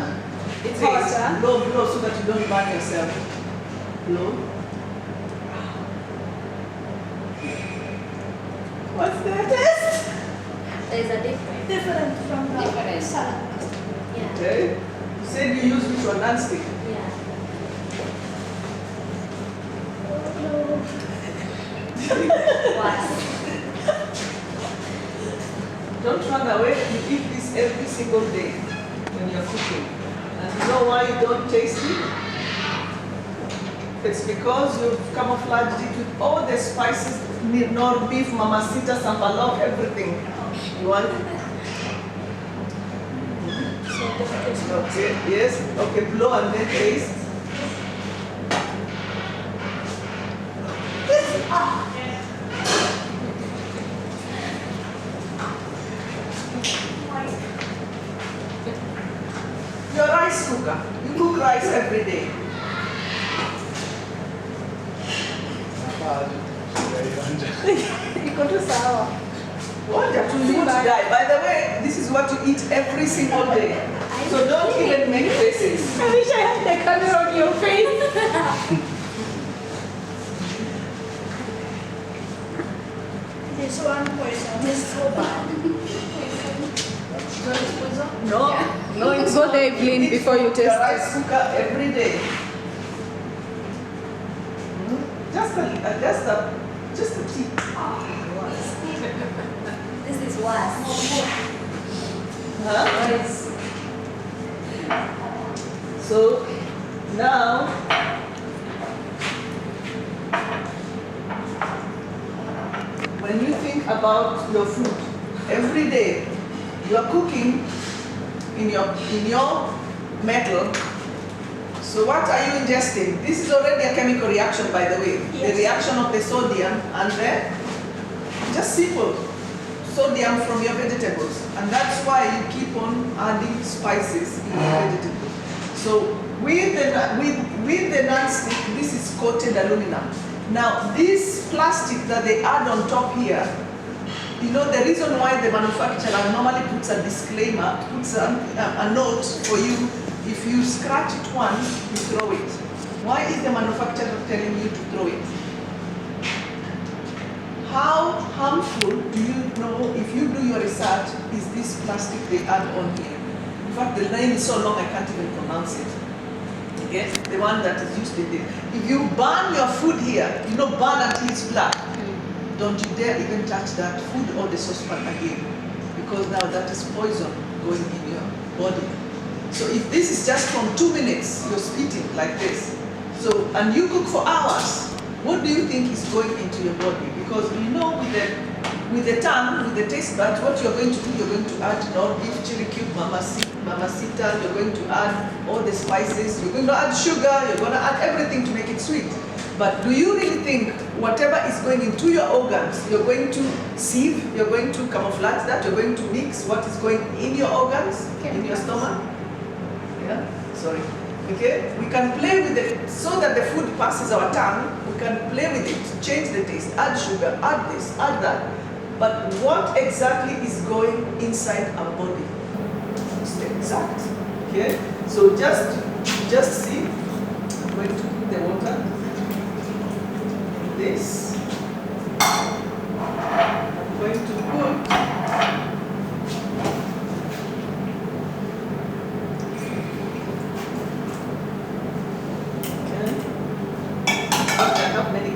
Speaker 3: It's
Speaker 1: taste.
Speaker 3: hot, huh?
Speaker 1: Blow so that you don't burn yourself. Blow. What's the taste?
Speaker 4: There's a difference. Different from the
Speaker 3: Different.
Speaker 4: Saladmaster.
Speaker 5: Yeah.
Speaker 1: Okay. You said you use which one? Non-stick.
Speaker 5: Yeah. Was.
Speaker 1: Don't run away. You eat this every single day when you're cooking. And you know why you don't taste it? It's because you've camouflaged it with all the spices, nor beef, mamacita, sambalok, everything. You want? Okay, yes. Okay, blow and then taste. You're a rice cooker. You cook rice every day.
Speaker 2: Iko tu sawa.
Speaker 1: What? You won't die. By the way, this is what you eat every single day. So don't even make faces.
Speaker 2: I wish I had the camera on your face.
Speaker 4: This one poison.
Speaker 5: It's so bad.
Speaker 1: No, no, it's
Speaker 2: Go
Speaker 1: not.
Speaker 2: there, Evelyn,
Speaker 1: Eat
Speaker 2: before you
Speaker 1: the
Speaker 2: taste
Speaker 1: rice cooker every day. Just a tea.
Speaker 5: This is worse.
Speaker 1: Huh? So now when you think about your food every day, you are cooking in your metal. So what are you ingesting? This is already a chemical reaction, by the way.
Speaker 4: Yes.
Speaker 1: The reaction of the sodium and the just simple sodium from your vegetables, and that's why you keep on adding spices in your vegetables. So with the non-stick, this is coated aluminum. Now this plastic that they add on top here, you know the reason why the manufacturer normally puts a disclaimer, puts a note for you. If you scratch it once, you throw it. Why is the manufacturer telling you to throw it? How harmful do you know, if you do your research, is this plastic they add on here? In fact, the name is so long I can't even pronounce it. Okay? The one that is used in it. If you burn your food here, you know, burn until it's black. Don't you dare even touch that food or the saucepan again. Because now that is poison going in your body. So if this is just from 2 minutes, you're spitting like this. So, and you cook for hours, what do you think is going into your body? Because you know with the tongue, with the taste buds, what you're going to do, you're going to add beef, chili cube, mamacita, you're going to add all the spices, you're going to add sugar, you're going to add everything to make it sweet. But do you really think whatever is going into your organs, you're going to sieve, you're going to camouflage that, you're going to mix what is going in your organs, in your stomach? Yeah, sorry. Okay, we can play with it so that the food passes our tongue. We can play with it, change the taste, add sugar, add this, add that. But what exactly is going inside our body? It's the exact. Okay, so just see. I'm going to put the water in this. I'm going to put.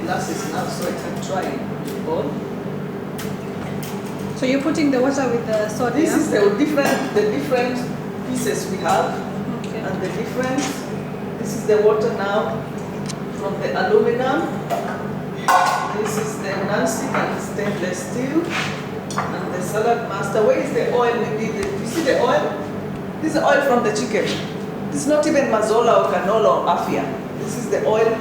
Speaker 1: Glasses now, so I can try it all.
Speaker 2: So you're putting the water with the soda?
Speaker 1: This is the different pieces we have,
Speaker 2: Okay.
Speaker 1: and the different. This is the water now from the aluminum. This is the non-stick and stainless steel, and the Saladmaster. Where is the oil? You see the oil? This is the oil from the chicken. This is not even mazola or canola or afia. This is the oil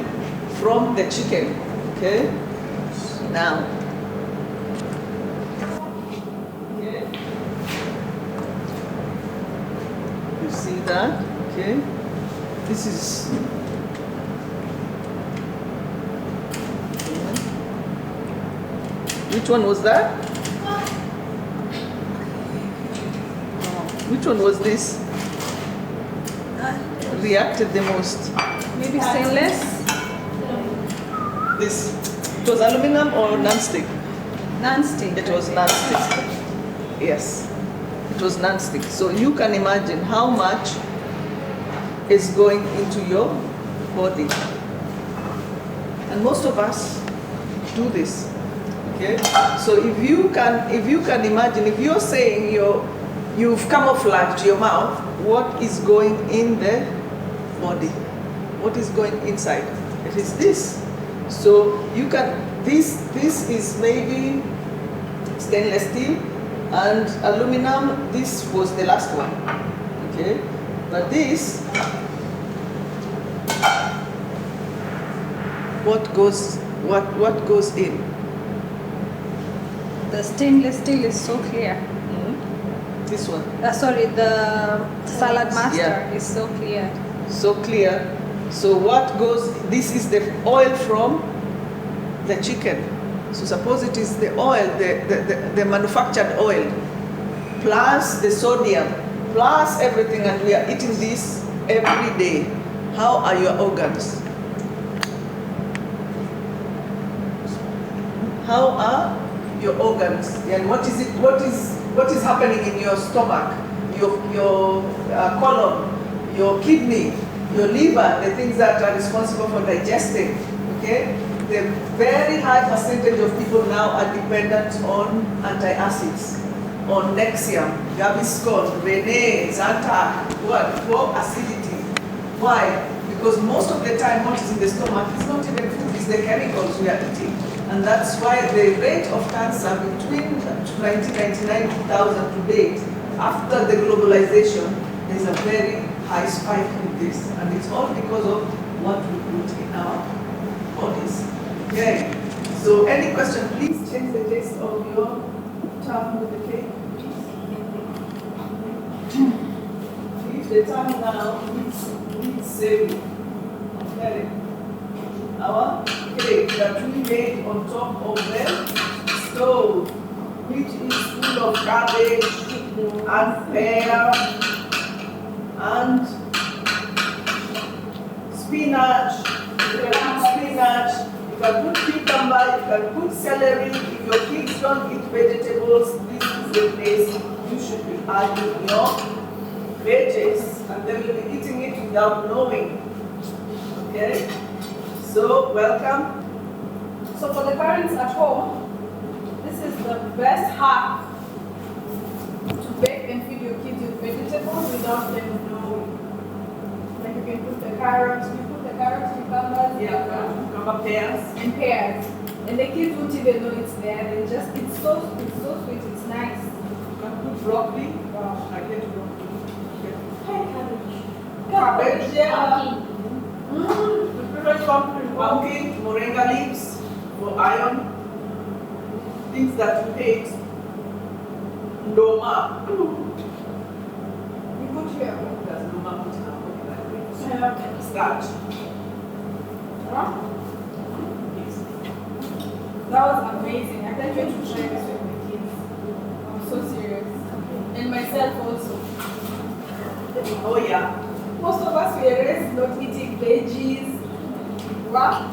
Speaker 1: from the chicken. Okay, now, okay. You see that? Okay, this is. Which one was that? Which one was this? Reacted the most?
Speaker 2: Maybe stainless?
Speaker 1: This, it was aluminum or non-stick?
Speaker 2: Non-stick.
Speaker 1: It was non-stick. Yes. It was non-stick. So you can imagine how much is going into your body. And most of us do this. Okay? So if you can imagine, if you're saying you've camouflaged your mouth, what is going in the body? What is going inside? It is this. So you can, this is maybe stainless steel and aluminum. This was the last one. Okay? But this, what goes in?
Speaker 3: The stainless steel is so clear.
Speaker 1: This one.
Speaker 3: Sorry, the Saladmaster
Speaker 1: Yeah.
Speaker 3: is so clear.
Speaker 1: So clear. So what goes, this is the oil from the chicken. So suppose it is the oil, the manufactured oil, plus the sodium, plus everything, and we are eating this every day. How are your organs? How are your organs? And what is it? What is happening in your stomach, your colon, your kidney, your liver, the things that are responsible for digesting? Okay, the very high percentage of people now are dependent on antacids, on Nexium, Gaviscon, Rene, Zantac, for acidity. Why? Because most of the time what is in the stomach is not even food, it's the chemicals we are eating. And that's why the rate of cancer between 1999-2000 to date, after the globalization, there's a very high spike in this. And it's all because of what we put in our bodies. Okay. So any question, please change the taste of your tongue with the cake. If the tongue now needs saving. Okay. Our cake that we made on top of the stove, which is full of cabbage and pear and spinach. You can put spinach, you can put cucumber, you can put celery. If your kids don't eat vegetables, this is the place you should be adding your veggies, and they will be eating it without knowing. Okay? So, welcome.
Speaker 3: So for the parents at home, this is the best hack to bake and feed your kids with vegetables without them knowing. Like you can put the carrots, cucumbers,
Speaker 1: Cucumber pears.
Speaker 3: and pears. And the kids won't even know it's there. They just, it's so sweet, it's nice.
Speaker 1: You can put broccoli.
Speaker 3: Wow.
Speaker 1: I get broccoli.
Speaker 3: Cabbage, yeah.
Speaker 1: Pumpkin, moringa leaves for iron, things that you hate. Ndoma.
Speaker 3: You put here.
Speaker 1: Does ndoma put in our body like this? Starch. Yes.
Speaker 3: That was amazing. I can't wait to try this with my kids. I'm so serious. And myself also.
Speaker 1: Oh yeah.
Speaker 3: Most of us were raised not eating veggies. Wow.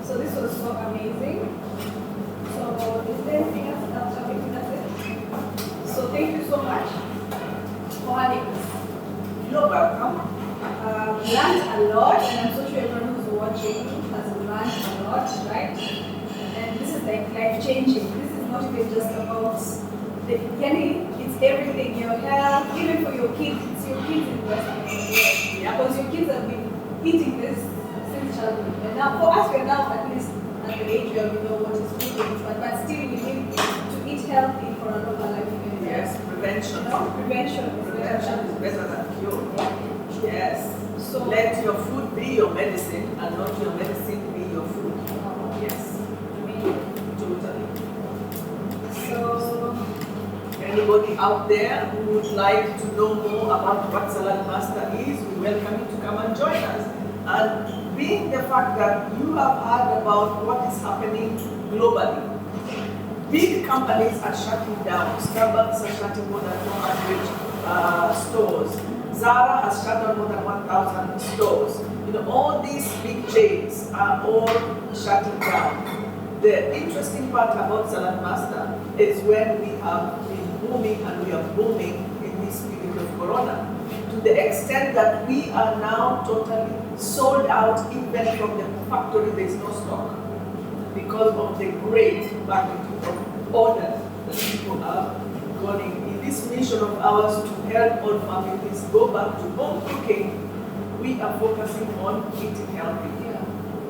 Speaker 3: So this was so amazing. So is there anything else that shall we that's it? So thank you so much for having us.
Speaker 1: You're welcome.
Speaker 3: Learned a lot, and I'm so sure everyone who's watching has learned a lot, right? And this is like life-changing. This is not even just about the beginning, it's everything, your health, even for your kids, it's your kids' investment as well.
Speaker 1: Yeah.
Speaker 3: Because your kids have been eating this since childhood. And now, for us, we're now at least at the age where we know what is good, but still we need to eat healthy for a longer life.
Speaker 1: Yes, prevention.
Speaker 3: No? Prevention
Speaker 1: Prevention is better than cure.
Speaker 3: Yeah.
Speaker 1: Yes.
Speaker 3: So
Speaker 1: Let your food be your medicine and not your medicine be your food. Yes. Totally.
Speaker 3: So
Speaker 1: Anybody out there who would like to know more about what Saladmaster is, we welcome you to come and join us. And being the fact that you have heard about what is happening globally, big companies are shutting down. Starbucks are shutting more than 400 stores. Zara has shut down more than 1,000 stores. You know, all these big chains are all shutting down. The interesting part about Saladmaster is when we have been booming, and we are booming in this period of Corona, to the extent that we are now totally sold out. Even from the factory, there is no stock because of the great magnitude of orders that people are going in this mission of ours to help all families go back to home cooking. We are focusing on eating healthy.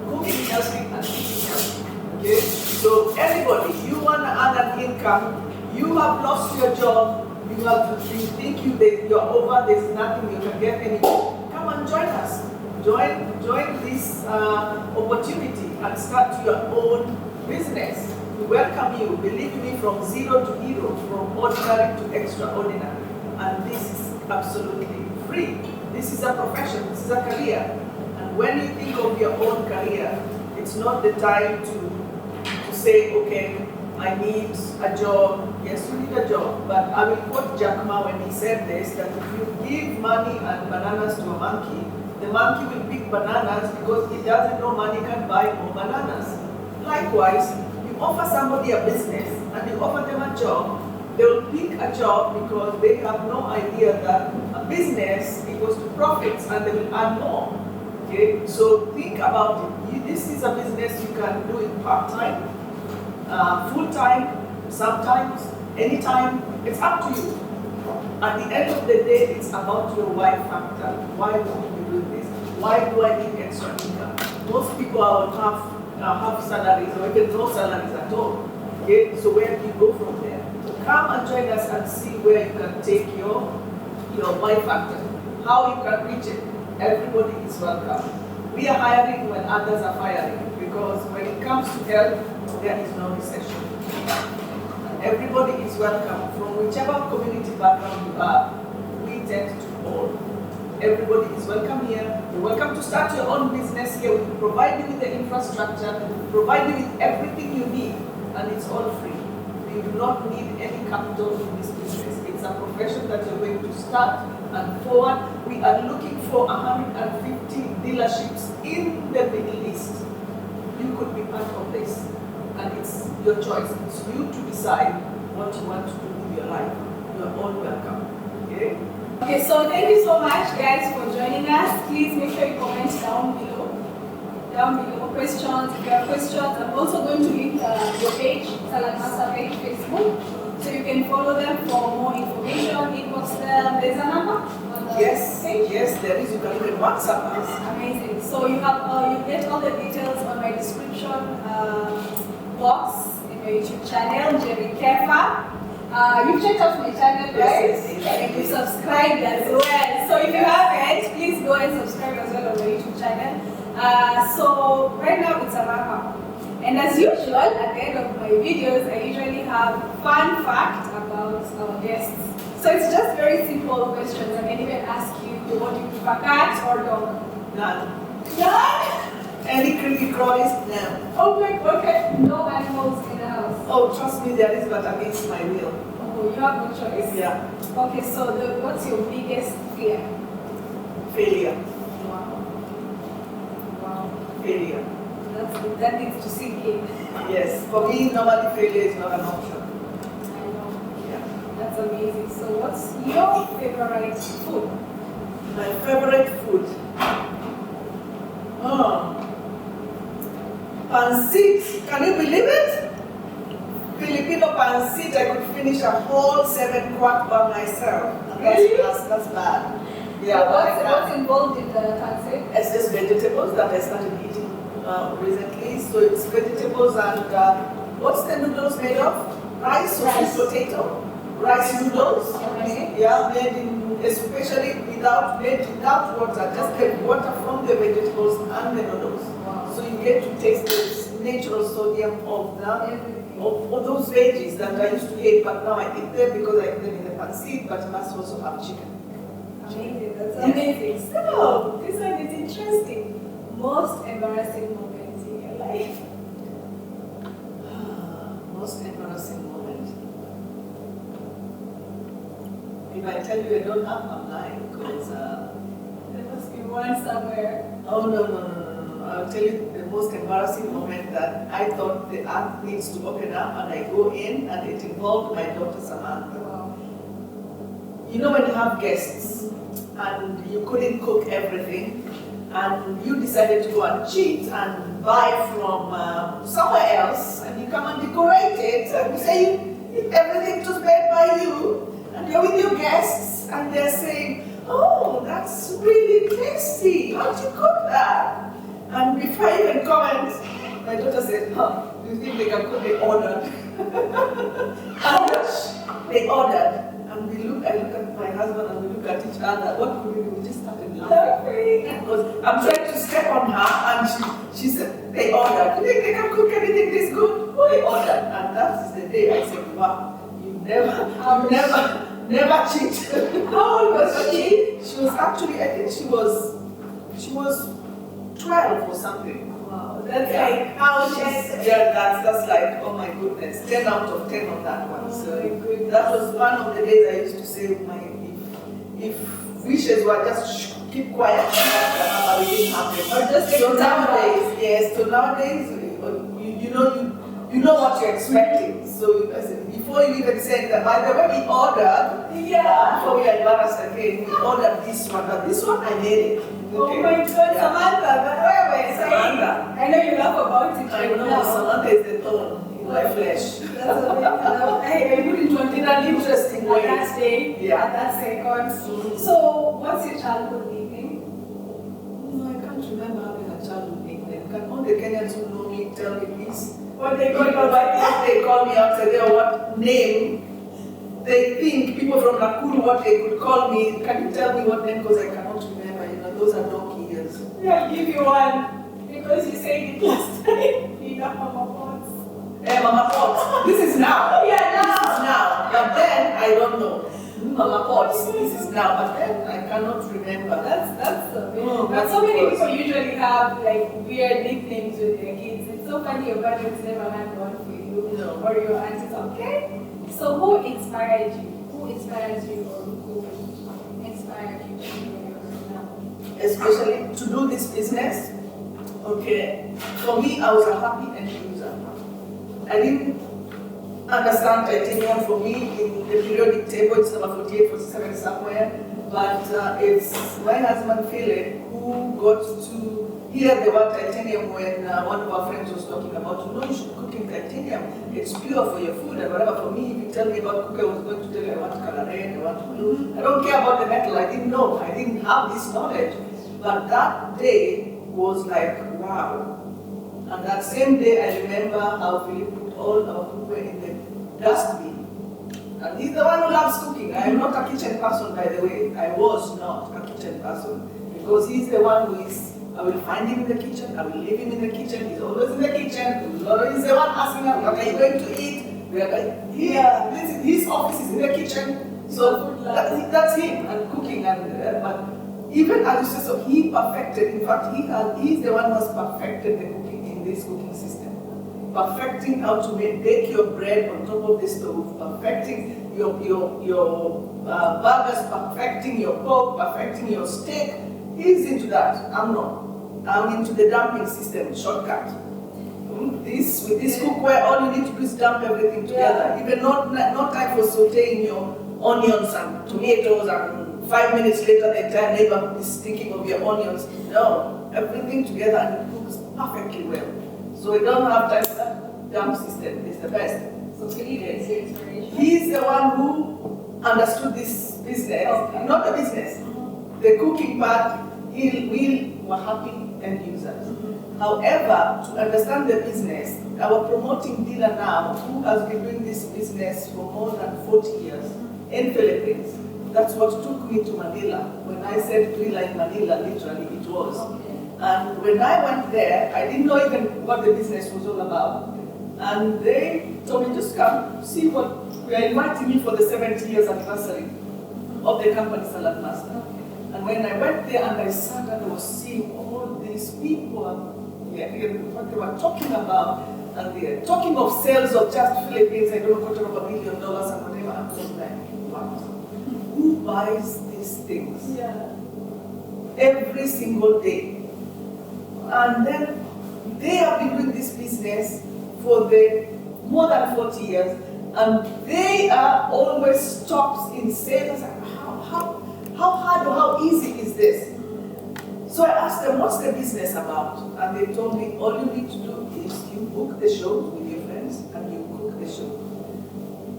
Speaker 1: Cooking healthy and eating healthy. Okay? So everybody, you want to earn an income, you have lost your job, you think you're over, there's nothing you can get anymore. Come and join us. Join this opportunity and start your own business. We welcome you, believe me, from zero to hero, from ordinary to extraordinary. And this is absolutely free. This is a profession, this is a career. And when you think of your own career, it's not the time to say, okay, I need a job. Yes, you need a job. But I will quote Jack Ma when he said this, that if you give money and bananas to a monkey, the monkey will pick bananas because he doesn't know money can buy more bananas. Likewise, you offer somebody a business and you offer them a job, they will pick a job because they have no idea that a business equals to profits and they will earn more. Okay, so think about it. This is a business you can do it part-time, full-time, sometimes, anytime. It's up to you. At the end of the day, it's about your why factor. Why would you be doing this? Why do I need extra income? Most people are on half salaries or even no salaries at all. Okay, so where do you go from there? Come and join us and see where you can take your why factor, how you can reach it. Everybody is welcome. We are hiring when others are firing, because when it comes to health, there is no recession. Everybody is welcome from whichever community background you are. We tend to all. Everybody is welcome here. You're welcome to start your own business here. We provide you with the infrastructure, provide you with everything you need, and it's all free. You do not need any capital in this business. It's a profession that you're going to start and forward. We are looking for 150 dealerships in the Middle East. You could be part of this. And it's your choice. It's you to decide what you want to do with your life. You are all welcome. Okay?
Speaker 3: Okay, so thank you so much, guys, for joining us. Please make sure you comment down below. Questions. If you have questions, I'm also going to link your page, Saladmaster page, Facebook, so you can follow them for more information. Inbox them. There's a number on the page.
Speaker 1: Yes, there is. You can even WhatsApp us.
Speaker 3: Amazing. So you have you get all the details on my description box in my YouTube channel, Jerry Kefa. You've checked out my channel, right?
Speaker 1: Yes.
Speaker 3: And you subscribed as well. So if you haven't, please go and subscribe as well on my YouTube channel. So right now it's a wrap up. And as usual, at the end of my videos, I usually have fun fact about our guests. So it's just very simple questions. I can even ask you, what do you prefer, cat or dog?
Speaker 1: None.
Speaker 3: None?
Speaker 1: Any creepy crawlies? No.
Speaker 3: Oh my God, okay. No animals in the house.
Speaker 1: Oh, trust me, there is, but against my will.
Speaker 3: Oh, you have no choice.
Speaker 1: Yeah.
Speaker 3: Okay, so what's your biggest fear?
Speaker 1: Failure.
Speaker 3: Wow.
Speaker 1: Failure.
Speaker 3: That needs to sink in.
Speaker 1: Yes. For me, normally failure is not an option.
Speaker 3: I know.
Speaker 1: Yeah.
Speaker 3: That's amazing. So what's your favorite food?
Speaker 1: My favorite food. Oh. Pancit. Can you believe it? Filipino pancit. I could finish a whole 7 quart by myself. And
Speaker 3: Really?
Speaker 1: That's bad. Yeah.
Speaker 3: What's involved in the pancit?
Speaker 1: It's just vegetables that I started eating recently. So it's vegetables and what's the noodles made of? Rice or sweet potato? Rice noodles.
Speaker 3: Okay.
Speaker 1: Yeah, made in, especially without water, just the water from the vegetables and the noodles.
Speaker 3: Wow.
Speaker 1: So you get to taste the natural sodium of those veggies that I used to hate, but now I eat them because I eat them in the pancit, but I must also have chicken.
Speaker 3: Amazing. That's amazing. So this one is interesting. Most embarrassing moment in your life?
Speaker 1: Most embarrassing moment. If I tell you I don't have, I'm lying because.
Speaker 3: There must be one somewhere.
Speaker 1: Oh no. I'll tell you the most embarrassing moment that I thought the earth needs to open up and I go in and it involved my daughter Samantha.
Speaker 3: Wow.
Speaker 1: you know when you have guests and you couldn't cook everything, and you decided to go and cheat and buy from somewhere else, and you come and decorate it, and you say everything was made by you, and you're with your guests, and they're saying, oh, that's really tasty, how'd you cook that? And before I even comment, my daughter said, huh, do you think they can cook? They ordered. How much? They ordered. And I look at my husband and we look at each other. What could we do? We just started laughing. Because I'm trying to step on her and she said, they ordered. Do you think they can cook anything this good? They ordered. And that is the day I said, wow, you never cheat. How old was she? She was actually, I think she was 12 or something.
Speaker 3: Wow, that's
Speaker 1: Yeah. That's like, oh my goodness, 10 out of 10 on that one. So that was one of the days I used to say, if wishes were just keep quiet, it didn't happen. So nowadays, you know what you're expecting. So before you even say that, by the way, we ordered, before we embarrassed again, we ordered this one, but this one I made it.
Speaker 3: Oh my God, Samantha, wait,
Speaker 1: Samantha.
Speaker 3: I know you laugh about it.
Speaker 1: I know, Samantha is the thorn in my flesh.
Speaker 3: That's amazing. I put it on
Speaker 1: In an interesting way.
Speaker 3: at that day, at that second. So, what's your childhood nickname?
Speaker 1: No, I can't remember having a childhood nickname. Can all the Kenyans who know me tell me please?
Speaker 3: What they call you?
Speaker 1: If they call me after their what name, they think people from Nakuru what they could call me. Can you tell me what name? Because I cannot remember. Those are donkey years.
Speaker 3: Yeah, I'll give you one. Because you said it last time. You know Mama Potts.
Speaker 1: Mama Potts. This is now.
Speaker 3: Yeah, now.
Speaker 1: This is now. But then I don't know. Mama Potts. This is now. But then I cannot remember.
Speaker 3: That's amazing.
Speaker 1: Oh,
Speaker 3: But so many people usually have like weird nicknames with their kids. It's so funny your parents never had one for you.
Speaker 1: No.
Speaker 3: Or your aunties. Okay. So who inspired you? Who inspires you or who inspired you to do where you are now?
Speaker 1: Especially to do this business. Okay. For me, I was a happy end user. I didn't understand titanium for me in the periodic table. It's number 48, 47 somewhere. But it's my husband Philip who got to hear the word titanium when one of our friends was talking about, you should cook in titanium. It's pure for your food and whatever. For me, if you tell me about cookware, I was going to tell you I want color red, I want blue. I don't care about the metal. I didn't know. I didn't have this knowledge. But that day was like, wow. And that same day, I remember how Philip put all our cookware in the dustbin. And he's the one who loves cooking. I am not a kitchen person, by the way. I was not a kitchen person. Because he's the one who is, I will find him in the kitchen, I will leave him in the kitchen, he's always in the kitchen. He's always the one asking us, what are you going to eat? We are like, his office is in the kitchen. So that's him, and cooking. But even as you say, so he perfected, in fact, he's the one who has perfected the cooking in this cooking system. Perfecting how to bake your bread on top of the stove, perfecting your burgers, perfecting your pork, perfecting your steak. He's into that. I'm not. I'm into the dumping system, shortcut. With this cookware, all you need to do is dump everything together. Even not time for sauteing your onions and tomatoes, and 5 minutes later the entire neighborhood is thinking of your onions. No, everything together and it cooks perfectly well. So we don't have time for that dump system. It's the best.
Speaker 3: So Philip is your inspiration.
Speaker 1: He's the one who understood this business, not the business. The cooking part, we were happy end users. However, to understand the business, our promoting dealer now, who has been doing this business for more than 40 years in Philippines, that's what took me to Manila. When I said Grilla in Manila, literally it was. And when I went there, I didn't know even what the business was all about. And they told me, just come, see what, we are inviting you for the 70 years anniversary of the company Saladmaster. And when I went there and I sat and I was seeing all these people, what they were talking about, and they're talking of sales of just Philippines, I don't know, quarter of $1 million and whatever, I'm just like, what? Who buys these things?
Speaker 3: Yeah.
Speaker 1: Every single day. And then they have been doing this business for more than 40 years, and they are always stopped in sales. Like, how? How hard or how easy is this? So I asked them, what's the business about? And they told me, all you need to do is you book the show with your friends and you cook the show.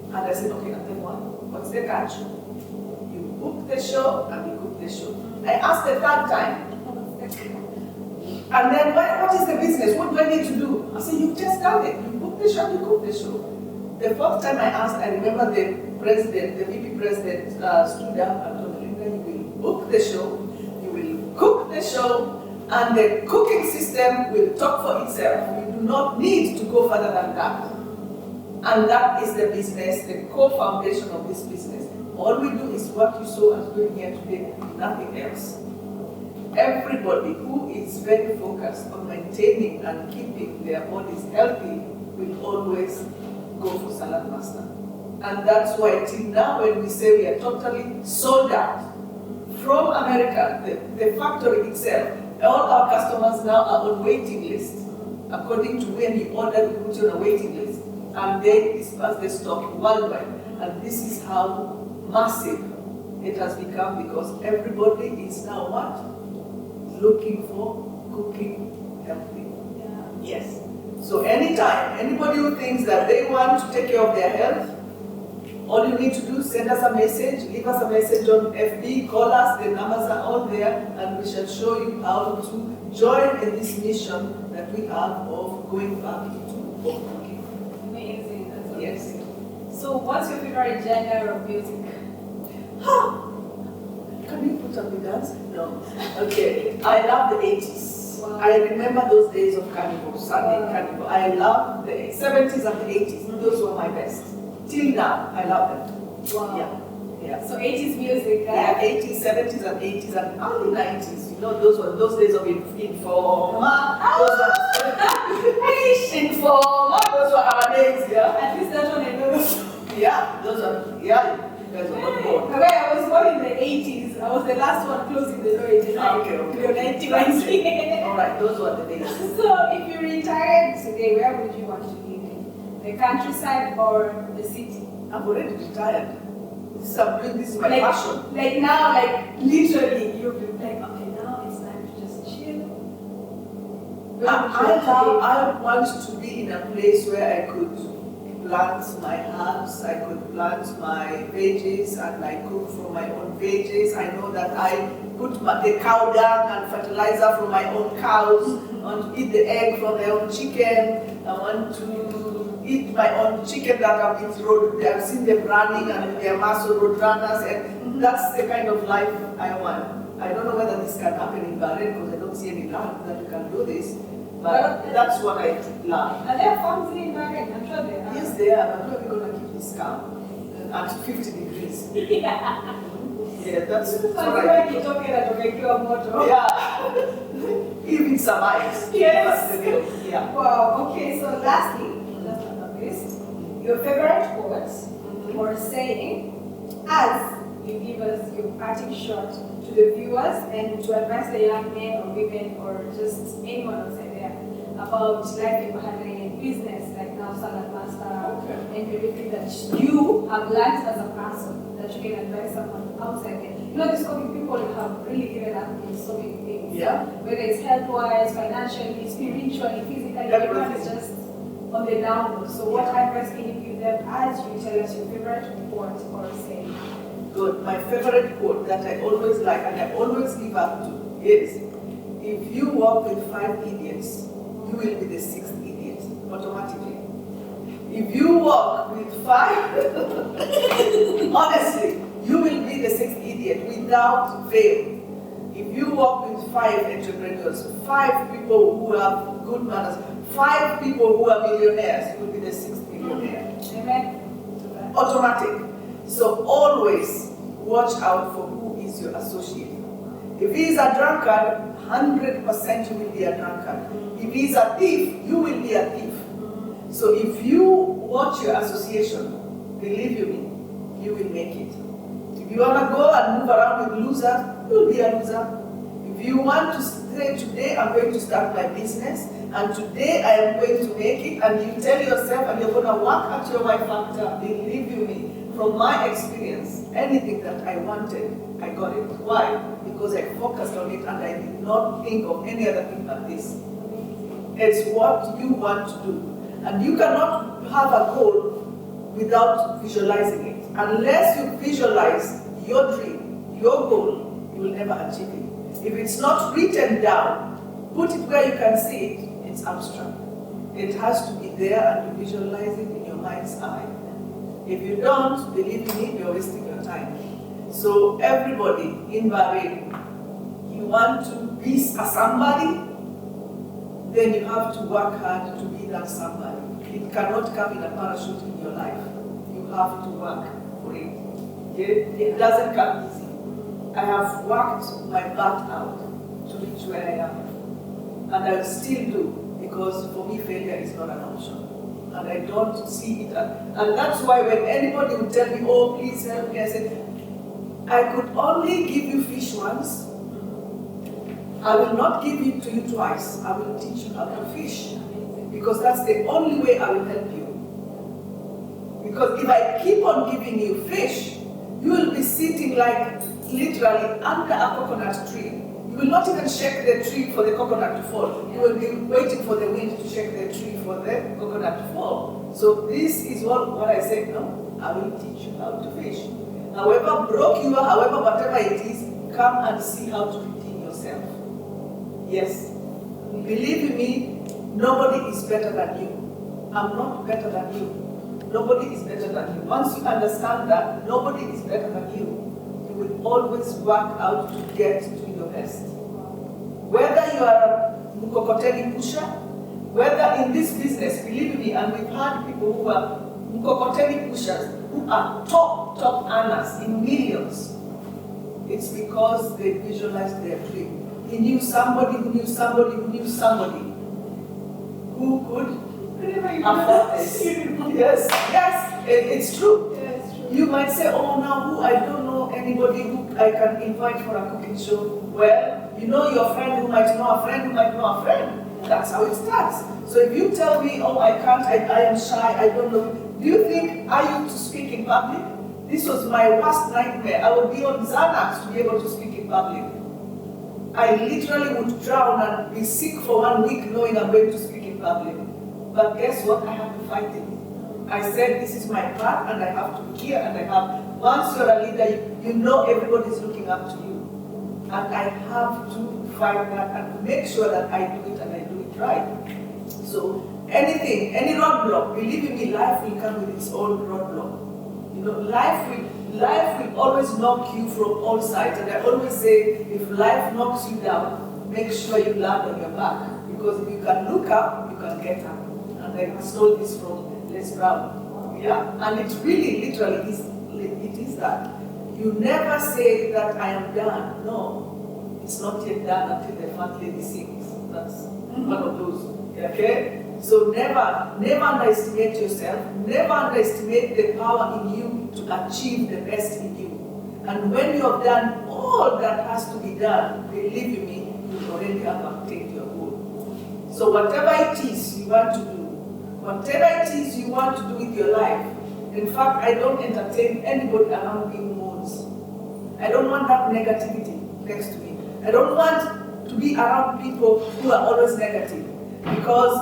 Speaker 1: And I said, okay, and then what? What's the catch? You book the show and you cook the show. I asked the third time, and then what is the business? What do I need to do? I said, you've just done it. You book the show, you cook the show. The fourth time I asked, I remember the president, the VP president stood up and told me, you will book the show, you will cook the show, and the cooking system will talk for itself. You do not need to go further than that. And that is the business, the core foundation of this business. All we do is what you saw us doing here today, nothing else. Everybody who is very focused on maintaining and keeping their bodies healthy will always go for Saladmaster. And that's why till now when we say we are totally sold out from America, the factory itself, all our customers now are on waiting list. According to when you order, we put you on a waiting list. And they disperse the stock worldwide. And this is how massive it has become because everybody is now what? Looking for cooking healthy. Yeah. Yes. So anytime, anybody who thinks that they want to take care of their health, all you need to do is send us a message, leave us a message on FB, call us, the numbers are all there, and we shall show you how to join in this mission that we have of going back into home cooking.
Speaker 3: Amazing. That's
Speaker 1: Yes.
Speaker 3: amazing. So what's your favorite genre of music?
Speaker 1: Can you put up the dance? No. Okay. I love the 80s.
Speaker 3: Wow.
Speaker 1: I remember those days of carnival, Sunday carnival. I love the 70s and the 80s. Those were my best. Till now, I love them.
Speaker 3: Wow.
Speaker 1: Yeah. Yeah.
Speaker 3: So 80s music,
Speaker 1: Yeah, 80s, 70s and 80s and early 90s. You know, those were those days of Informa. Those were Informa. Those were our days, yeah.
Speaker 3: At least that one I know.
Speaker 1: Yeah, those are, yeah. You guys were not born.
Speaker 3: Well, I was born in the 80s. I was the last one closing the door in the night.
Speaker 1: Okay.
Speaker 3: All
Speaker 1: Alright, those were the days.
Speaker 3: So, if you retired today, where would you want to live in? The countryside or the city?
Speaker 1: I'm already retired. This is my passion.
Speaker 3: Like now, like literally, you'll be like, okay, now it's time to just chill.
Speaker 1: I want to be in a place where I could plant my herbs, I could plant my veggies, and I cook from my own veggies. I know that I put the cow dung and fertilizer from my own cows. I want to eat the egg from my own chicken. I want to eat my own chicken that I've seen them running and they're muscle road runners, and that's the kind of life I want. I don't know whether this can happen in Bahrain because I don't see any land that we can do this. But that's what I love.
Speaker 3: Are there farms in Bahrain? I'm sure there are.
Speaker 1: Yes, they are, but we're going to keep this calm at 50 degrees.
Speaker 3: Yeah.
Speaker 1: Yeah, that's
Speaker 3: So
Speaker 1: what
Speaker 3: you
Speaker 1: I
Speaker 3: are
Speaker 1: do.
Speaker 3: talking about motor.
Speaker 1: Yeah. If it survives.
Speaker 3: Yes.
Speaker 1: That's the deal. Yeah.
Speaker 3: Wow. Okay. So lastly, last but not least, your favorite quote or saying, as you give us your parting shot to the viewers and to advise the young men or women or just anyone outside there about life in Bahrain and business, like now Saladmaster, and everything that you have learned as a person that you can advise someone outside there. You know, these cooking people have really given up in so many things.
Speaker 1: Yeah.
Speaker 3: Whether it's health-wise, financially, spiritually, physically, everyone is just on the download. So what advice can you give them as you tell us your favorite quote or saying?
Speaker 1: Good. My favorite quote that I always like and I always live up to is, if you walk with 5 idiots, you will be the 6th idiot, automatically. If you walk with 5, honestly, you will be the 6th idiot without fail. If you walk with 5 entrepreneurs, 5 people who have good manners, 5 people who are millionaires, you will be the 6th millionaire.
Speaker 3: Amen.
Speaker 1: Automatic. So always watch out for who is your associate. If he is a drunkard, 100% you will be a drunkard. If he is a thief, you will be a thief. So if you watch your association, believe you me, you will make it. If you want to go and move around with losers, you will be a loser. If you want to say, today I'm going to start my business, and today I am going to make it, and you tell yourself and you're going to work at your Y factor, believe you me, from my experience, anything that I wanted, I got it. Why? Because I focused on it and I did not think of any other thing but this. It's what you want to do. And you cannot have a goal without visualizing it. Unless you visualize your dream, your goal, you will never achieve it. If it's not written down, put it where you can see it, it's abstract. It has to be there and you visualize it in your mind's eye. If you don't, believe me, you're wasting your time. So everybody in Bahrain, you want to be a somebody, then you have to work hard to be that somebody. It cannot come in a parachute in your life. You have to work for it. It doesn't come easy. I have worked my butt out to reach where I am. And I will still do, because for me failure is not an option. And I don't see it. And that's why when anybody would tell me, oh, please help me, I said, I could only give you fish once. I will not give it to you twice. I will teach you how to fish. Because that's the only way I will help you. Because if I keep on giving you fish, you will be sitting like literally under a coconut tree. You will not even shake the tree for the coconut to fall. You will be waiting for the wind to shake the tree for the coconut to fall. So this is what I said, no, I will teach you how to fish. However broke you are, however whatever it is, come and see how to redeem yourself. Yes. Believe me, nobody is better than you. I'm not better than you. Nobody is better than you. Once you understand that nobody is better than you, you will always work out to get to your best. Whether you are a mkokoteni pusher, whether in this business, believe me, and we've had people who are mkokoteni pushers, who are top earners in millions. It's because they visualized their dream. He knew somebody who knew somebody who knew somebody who could afford this. Yes, it's true. You might say, oh, now who, I don't know anybody who I can invite for a cooking show. Well, you know your friend who might know a friend who might know a friend. That's how it starts. So if you tell me, oh, I can't, I am shy, I don't know. Do you think I used to speak in public? This was my worst nightmare. I would be on Xanax to be able to speak in public. I literally would drown and be sick for 1 week knowing I'm going to speak in public. But guess what? I have to fight it. I said this is my path and I have to be here and I have, once you're a leader, you know everybody's looking up to you. And I have to fight that and make sure that I do it and I do it right. So anything, any roadblock, believe me, life will come with its own roadblock. You know, life will always knock you from all sides. And I always say, if life knocks you down, make sure you land on your back. Because if you can look up, you can get up. And I stole this from Les Brown. Yeah? And it really, literally, it is that. You never say that I am done. No, it's not yet done until the fat lady sings. That's one of those. Okay? So never underestimate yourself. Never underestimate the power in you to achieve the best in you. And when you have done all that has to be done, believe me, you already have obtained your goal. So whatever it is you want to do, whatever it is you want to do with your life, in fact, I don't entertain anybody around me who moans. I don't want that negativity next to me. I don't want to be around people who are always negative. Because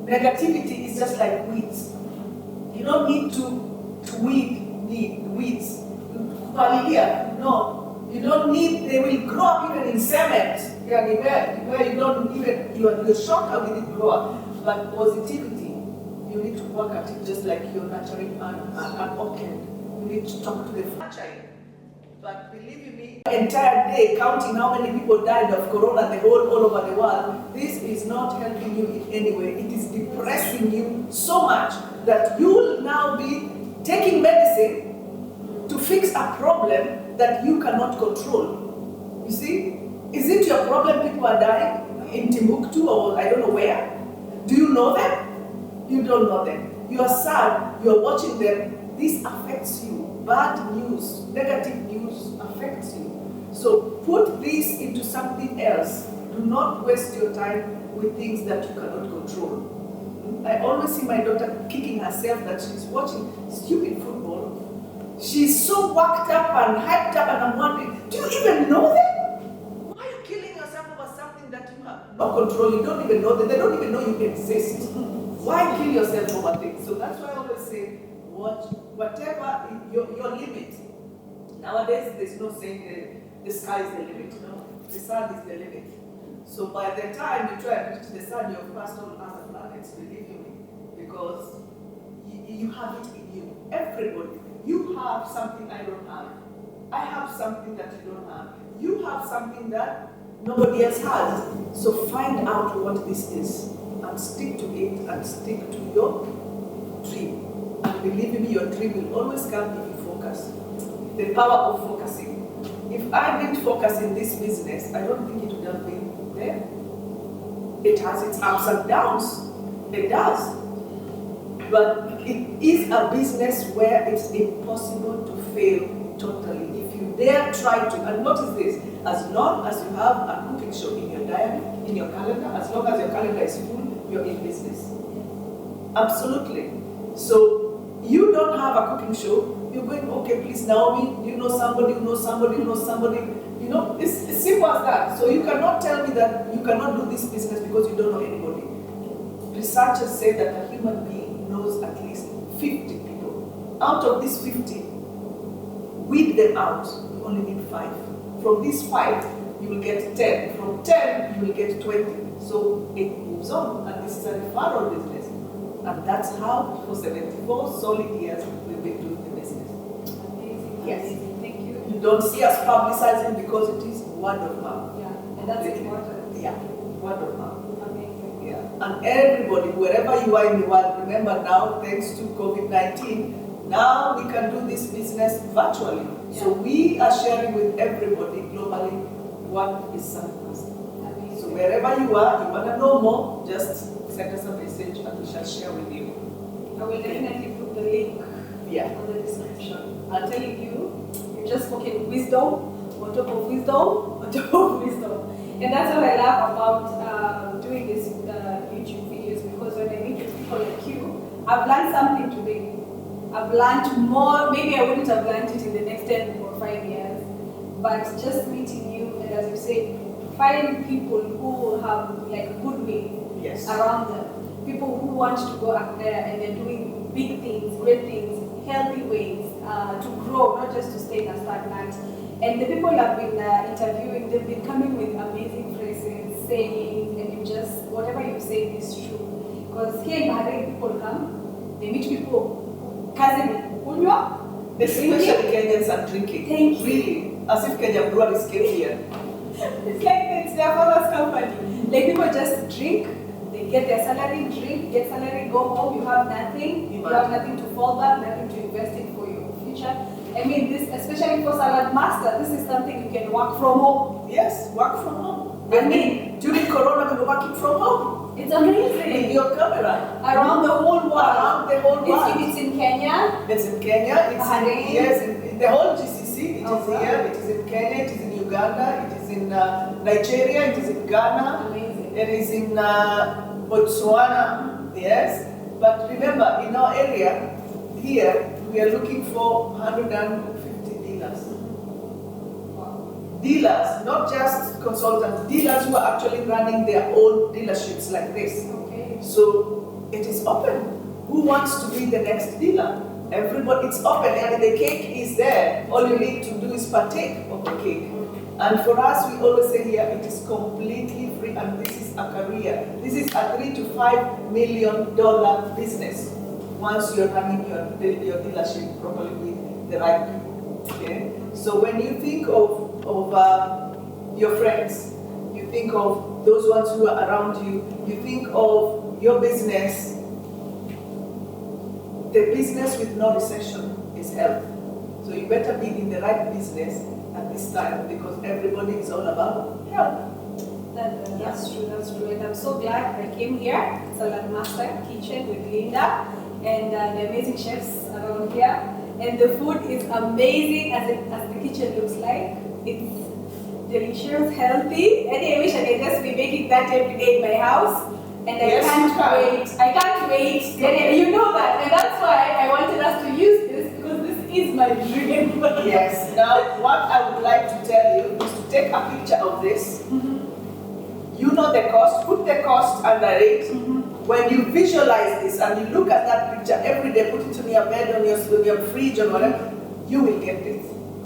Speaker 1: negativity is just like weeds. You don't need to weed weeds. No, you don't need, they will grow up even in cement. Yeah, where you don't even, you're shocked how did it grow up. But positivity, you need to work at it just like you're nurturing an orchid. You need to talk to the future. But believe me, the entire day counting how many people died of corona all over the world, this is not helping you in any way. It is depressing you so much that you will now be taking medicine to fix a problem that you cannot control. You see? Is it your problem people are dying in Timbuktu or I don't know where? Do you know them? You don't know them. You are sad, you are watching them. This affects you. Bad news, negative news affects you. So put this into something else. Do not waste your time with things that you cannot control. I always see my daughter kicking herself that she's watching stupid football. She's so worked up and hyped up, and I'm wondering, do you even know them? Why are you killing yourself over something that you have no control? You don't even know them. They don't even know you exist. Why kill yourself over things? So that's why I always say, whatever your limit. Nowadays, there's no saying the sky is the limit. No, the sun is the limit. So by the time you try and reach the sun, you've passed all other planets. Believe you me, because you have it in you. Everybody. You have something I don't have. I have something that you don't have. You have something that nobody else has. So find out what this is and stick to it and stick to your dream. And believe me, your dream will always come if you focus. The power of focusing. If I didn't focus in this business, I don't think it would have been there. It has its ups and downs. It does. But it is a business where it's impossible to fail totally. If you dare try to, and what is this? As long as you have a cooking show in your diary, in your calendar, as long as your calendar is full, you're in business. Absolutely. So you don't have a cooking show, you're going, okay, please, Naomi, you know somebody, you know somebody, you know somebody. You know, it's simple as that. So you cannot tell me that you cannot do this business because you don't know anybody. Researchers say that a human being knows at least 50 people. Out of these 50, weed them out, you only need 5. From these 5, you will get 10. From 10, you will get 20. So it moves on, and this is a referral business. And that's how, for 74 solid years, we've been doing the business.
Speaker 3: Amazing.
Speaker 1: Yes.
Speaker 3: Amazing. Thank you.
Speaker 1: You don't see us publicizing because it is word of mouth.
Speaker 3: Yeah, and that's important.
Speaker 1: Yeah, word of mouth.
Speaker 3: Amazing.
Speaker 1: Yeah. And everybody, wherever you are in the world, remember now, thanks to COVID-19, now we can do this business virtually.
Speaker 3: Yeah.
Speaker 1: So we are sharing with everybody globally what is Saladmaster. So wherever you are, you want to know more, just send us a message and we shall share with you.
Speaker 3: I will definitely put the link
Speaker 1: Yeah.
Speaker 3: on the description. I'm telling you, you just spoken wisdom on top of wisdom on top of wisdom. And that's what I love about doing these YouTube videos, because when I meet with people like you, I've learned something today. I've learned more. Maybe I wouldn't have learned it in the next 10 or 5 years, but just meeting you, and as you say, find people who have like a good way
Speaker 1: Yes.
Speaker 3: around them. People who want to go up there and they're doing big things, great things, healthy ways to grow, not just to stay stagnant. And the people I've been interviewing, they've been coming with amazing phrases, sayings, and you just, whatever you say is true. Because here in Bahrain, people come, they meet people, cousin, unywa,
Speaker 1: Especially Kenyans are drinking.
Speaker 3: Thank you.
Speaker 1: Really. As if Kenya breweries came here.
Speaker 3: It's like it's their father's company. Like people just drink, they get their salary, drink, get salary, go home, you have nothing, you have nothing to fall back, nothing to invest in for your future. I mean, this, especially for Saladmaster, this is something you can work from home.
Speaker 1: Yes, work from home.
Speaker 3: I mean,
Speaker 1: during Corona, we were working from home.
Speaker 3: it's
Speaker 1: With
Speaker 3: amazing.
Speaker 1: your camera.
Speaker 3: Around the whole world.
Speaker 1: Around the whole world.
Speaker 3: It's in Kenya.
Speaker 1: It's in Kenya, it's
Speaker 3: Bahrain.
Speaker 1: in the whole GCC, it is
Speaker 3: Oh, wow.
Speaker 1: here, it is in Kenya, it is in Uganda, it is in Nigeria, it is in Ghana,
Speaker 3: Amazing.
Speaker 1: it is in Botswana, yes. But remember, in our area, here, we are looking for 150 dealers.
Speaker 3: Wow.
Speaker 1: Dealers, not just consultants, dealers who are actually running their own dealerships like this.
Speaker 3: Okay.
Speaker 1: So it is open. Who wants to be the next dealer? Everybody, it's open, and the cake is there. All you need to do is partake of the cake. And for us, we always say here, it is completely free, and this is a career. This is a $3 to $5 million business once you're running your dealership properly with the right people. Okay? So when you think of your friends, you think of those ones who are around you, you think of your business. The business with no recession is health. So you better be in the right business at this time, because everybody is all about health.
Speaker 3: That's true, that's true. And I'm so glad I came here, Saladmaster Kitchen with Linda and the amazing chefs around here. And the food is amazing as the kitchen looks like. It's delicious, healthy. And I wish I could just be making that every day in my house. And
Speaker 1: Yes, you can.
Speaker 3: I can't wait. And you know that. And that's why I wanted us to use this, because this is my dream.
Speaker 1: Yes. Now, what I would like to tell you is to take a picture of this. You know the cost, put the cost under it. When you visualize this and you look at that picture every day, put it on your bed, on your fridge, or whatever, you will get it.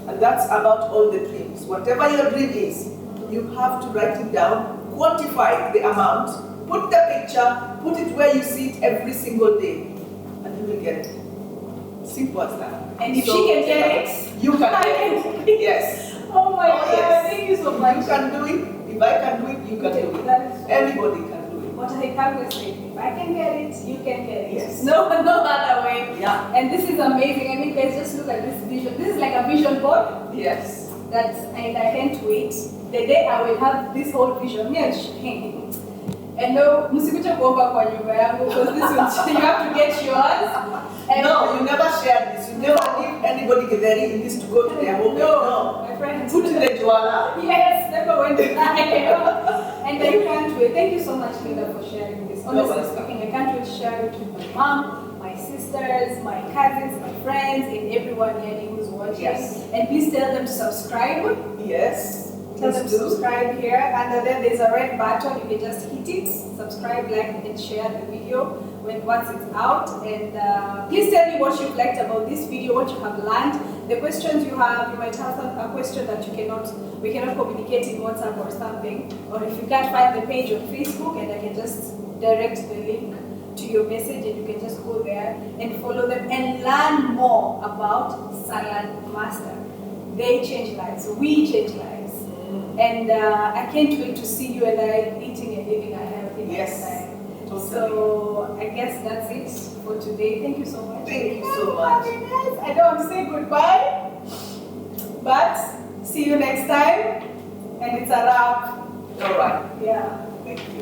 Speaker 1: And that's about all the dreams. Whatever your dream is, you have to write it down, quantify the amount, put the picture, put it where you see it every single day, and you will get it. Simple as that.
Speaker 3: And if she can get it,
Speaker 1: you can
Speaker 3: I
Speaker 1: get
Speaker 3: can
Speaker 1: it.
Speaker 3: get it.
Speaker 1: Yes.
Speaker 3: Oh my God,
Speaker 1: Yes.
Speaker 3: thank you so much.
Speaker 1: You can do it. If I can do it, you can do
Speaker 3: That
Speaker 1: it.
Speaker 3: is true.
Speaker 1: Everybody can do it.
Speaker 3: What I always say, if I can get it, you can get it.
Speaker 1: Yes.
Speaker 3: No other way.
Speaker 1: Yeah.
Speaker 3: And this is amazing. I mean, guys, just look at this vision. This is like a vision board.
Speaker 1: Yes.
Speaker 3: And I can't wait. The day I will have this whole vision. Yes. And no, musikuche kuomba kwa nyumba yangu because this will, you have to get yours. And
Speaker 1: No, you never share this. You never give anybody Githeri in this to go to their home.
Speaker 3: No, my friends.
Speaker 1: Put in the Joala.
Speaker 3: Yes, never went to that. And I can't wait. Thank you so much, Linda, for sharing this. Honestly
Speaker 1: welcome.
Speaker 3: speaking, I can't wait to share it with my mom, my sisters, my cousins, my friends, and everyone here who's watching.
Speaker 1: Yes.
Speaker 3: And please tell them to subscribe.
Speaker 1: Yes.
Speaker 3: Tell them
Speaker 1: Please
Speaker 3: to
Speaker 1: do.
Speaker 3: subscribe here. Under there, there's a red button. You can just hit it, subscribe, like, and share the video once it's out. And please tell me what you've liked about this video, what you have learned, the questions you have. You might have a question that we cannot communicate in WhatsApp or something. Or if you can't find the page on Facebook, and I can just direct the link to your message, and you can just go there and follow them and learn more about Saladmaster. They change lives. We change lives. And I can't wait to see you and I eating and living a healthy
Speaker 1: Yes.
Speaker 3: lifestyle.
Speaker 1: Totally.
Speaker 3: So I guess that's it for today. Thank you so much.
Speaker 1: Thank you so much.
Speaker 3: I don't want to say goodbye, but see you next time. And it's a wrap.
Speaker 1: All right.
Speaker 3: Yeah.
Speaker 1: Thank you.